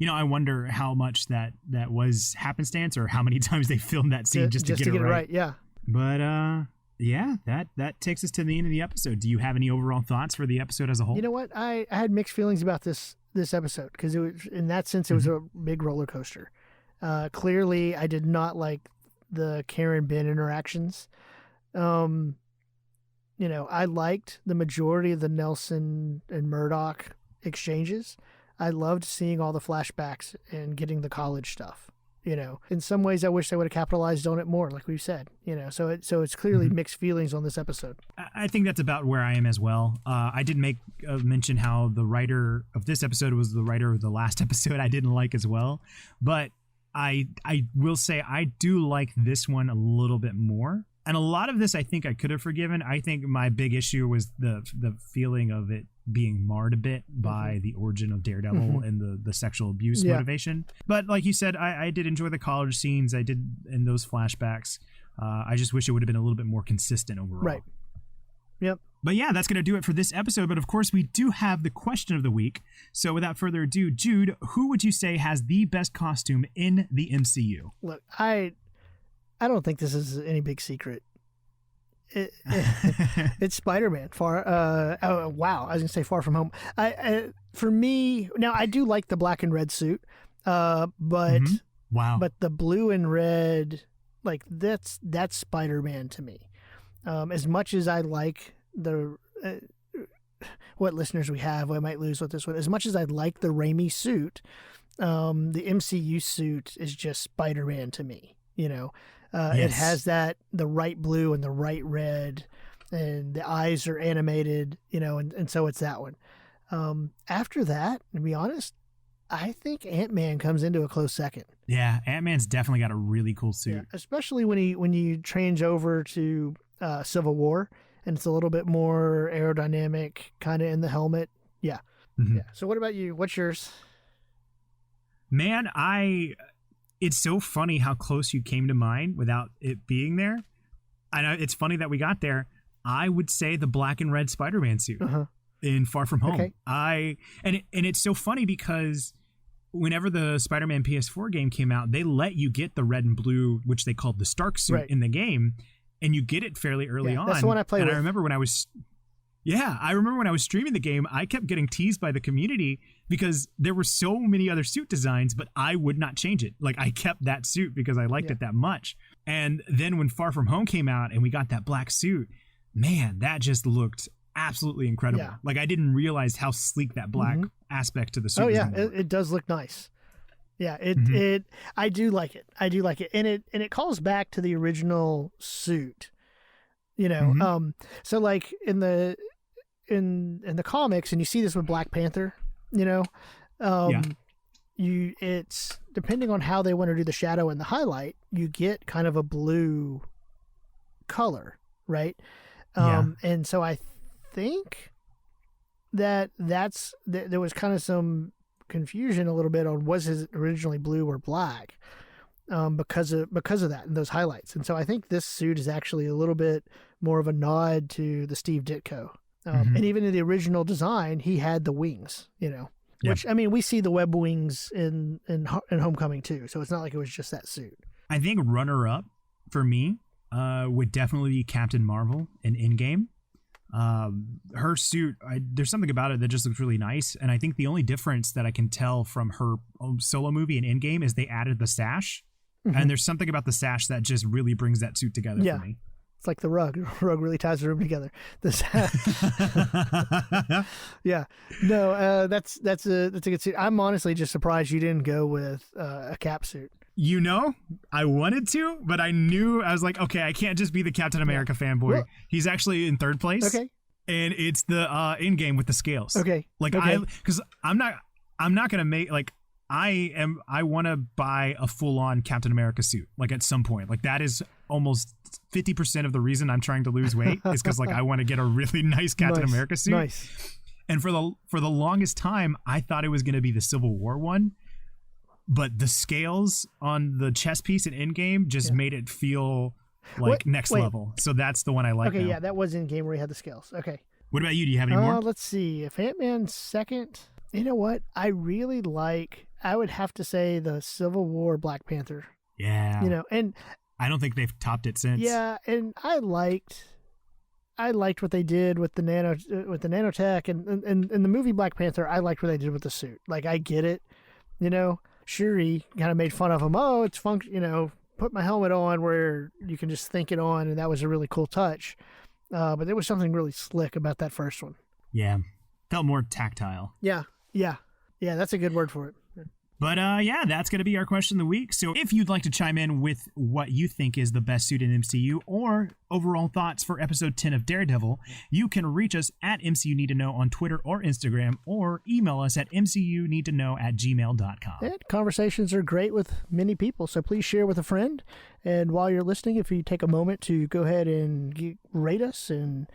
I wonder how much that was happenstance or how many times they filmed that scene just to get it right. Yeah. But Yeah, that takes us to the end of the episode. Do you have any overall thoughts for the episode as a whole? You know what? I had mixed feelings about this episode because it was, in that sense, it was a big roller coaster. Clearly, I did not like the Karen Ben interactions. I liked the majority of the Nelson and Murdock exchanges. I loved seeing all the flashbacks and getting the college stuff. In some ways, I wish they would have capitalized on it more, like we've said. So it's clearly mixed feelings on this episode. I think that's about where I am as well. I did make mention how the writer of this episode was the writer of the last episode. I didn't like as well, but I will say I do like this one a little bit more. And a lot of this I think I could have forgiven. I think my big issue was the feeling of it being marred a bit by the origin of Daredevil and the sexual abuse motivation. But like you said, I did enjoy the college scenes. I did in those flashbacks. I just wish it would have been a little bit more consistent overall. Right. Yep. But yeah, that's going to do it for this episode. But of course, we do have the question of the week. So without further ado, Jude, who would you say has the best costume in the MCU? Look, I don't think this is any big secret. It's Spider-Man. Wow, I was gonna say Far From Home. For me, now I do like the black and red suit, but wow, but the blue and red, like that's Spider-Man to me. As much as I like the what listeners we have, I might lose with this one. As much as I like the Raimi suit, the MCU suit is just Spider-Man to me. It has the right blue and the right red, and the eyes are animated, and so it's that one. After that, to be honest, I think Ant-Man comes into a close second. Yeah, Ant-Man's definitely got a really cool suit. Yeah, especially when you change over to Civil War, and it's a little bit more aerodynamic, kind of in the helmet. Yeah. Yeah. So what about you? What's yours? Man, it's so funny how close you came to mine without it being there. I know it's funny that we got there. I would say the black and red Spider-Man suit in Far From Home. Okay. And it's so funny because whenever the Spider-Man PS4 game came out, they let you get the red and blue, which they called the Stark suit in the game, and you get it fairly early on. That's the one I played with. I remember when I was streaming the game, I kept getting teased by the community because there were so many other suit designs, but I would not change it. Like I kept that suit because I liked it that much. And then when Far From Home came out and we got that black suit, man, that just looked absolutely incredible. Yeah. Like I didn't realize how sleek that black aspect to the suit was. Oh yeah, it does look nice. Yeah, I do like it. And it calls back to the original suit. So like in the comics, and you see this with Black Panther, it's depending on how they want to do the shadow and the highlight, you get kind of a blue color, right? And so I think there was kind of some confusion a little bit on was his originally blue or black, because of that and those highlights. And so I think this suit is actually a little bit more of a nod to the Steve Ditko. And even in the original design, he had the wings, which, I mean, we see the web wings in Homecoming too. So it's not like it was just that suit. I think runner up for me would definitely be Captain Marvel in Endgame. Her suit, there's something about it that just looks really nice. And I think the only difference that I can tell from her solo movie and Endgame is they added the sash. And there's something about the sash that just really brings that suit together for me. It's like the rug. The rug really ties the room together. Yeah. No, that's a good suit. I'm honestly just surprised you didn't go with a Cap suit. I wanted to, but I was like, okay, I can't just be the Captain America fanboy. Well, he's actually in third place. Okay. And it's the Endgame with the scales. Okay. Because I'm not gonna make I want to buy a full-on Captain America suit, like at some point. Like that is almost 50% of the reason I'm trying to lose weight is because like I want to get a really nice Captain America suit. Nice. And for the longest time, I thought it was going to be the Civil War one, but the scales on the chest piece in Endgame just made it feel like next level. So that's the one I like. Okay, now. Yeah, that was in game where he had the scales. Okay. What about you? Do you have any more? Let's see. If Ant-Man's second, you know what? I really like. I would have to say the Civil War Black Panther. Yeah. And I don't think they've topped it since. Yeah, and I liked what they did with the nanotech and in the movie Black Panther. I liked what they did with the suit. Like, I get it, Shuri kind of made fun of him. Oh, it's put my helmet on where you can just think it on, and that was a really cool touch. But there was something really slick about that first one. Yeah, felt more tactile. Yeah, that's a good word for it. But yeah, that's going to be our question of the week. So if you'd like to chime in with what you think is the best suit in MCU or overall thoughts for episode 10 of Daredevil, you can reach us at MCU Need to Know on Twitter or Instagram, or email us at mcuneedtoknow@gmail.com. And conversations are great with many people, so please share with a friend. And while you're listening, if you take a moment to go ahead and rate us and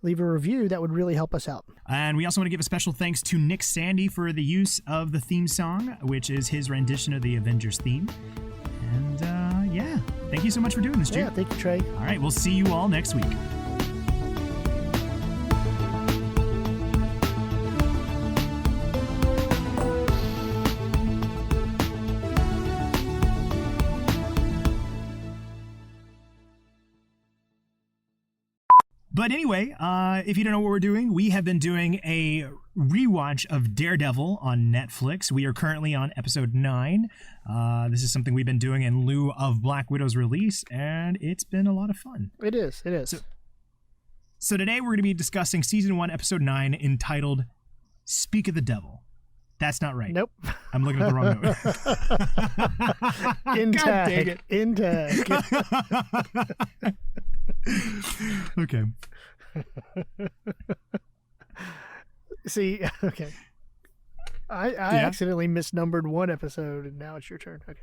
leave a review, that would really help us out. And we also want to give a special thanks to Nick Sandy for the use of the theme song, which is his rendition of the Avengers theme. And yeah, thank you so much for doing this, Jude. Yeah, thank you, Trey. All right, we'll see you all next week. But anyway, if you don't know what we're doing, we have been doing a rewatch of Daredevil on Netflix. We are currently on episode 9. This is something we've been doing in lieu of Black Widow's release, and it's been a lot of fun. It is. So today we're going to be discussing season 1, episode 9, entitled Speak of the Devil. That's not right. Nope. I'm looking at the wrong note. In tag. Okay. See, okay. I accidentally misnumbered one episode, and now it's your turn. Okay.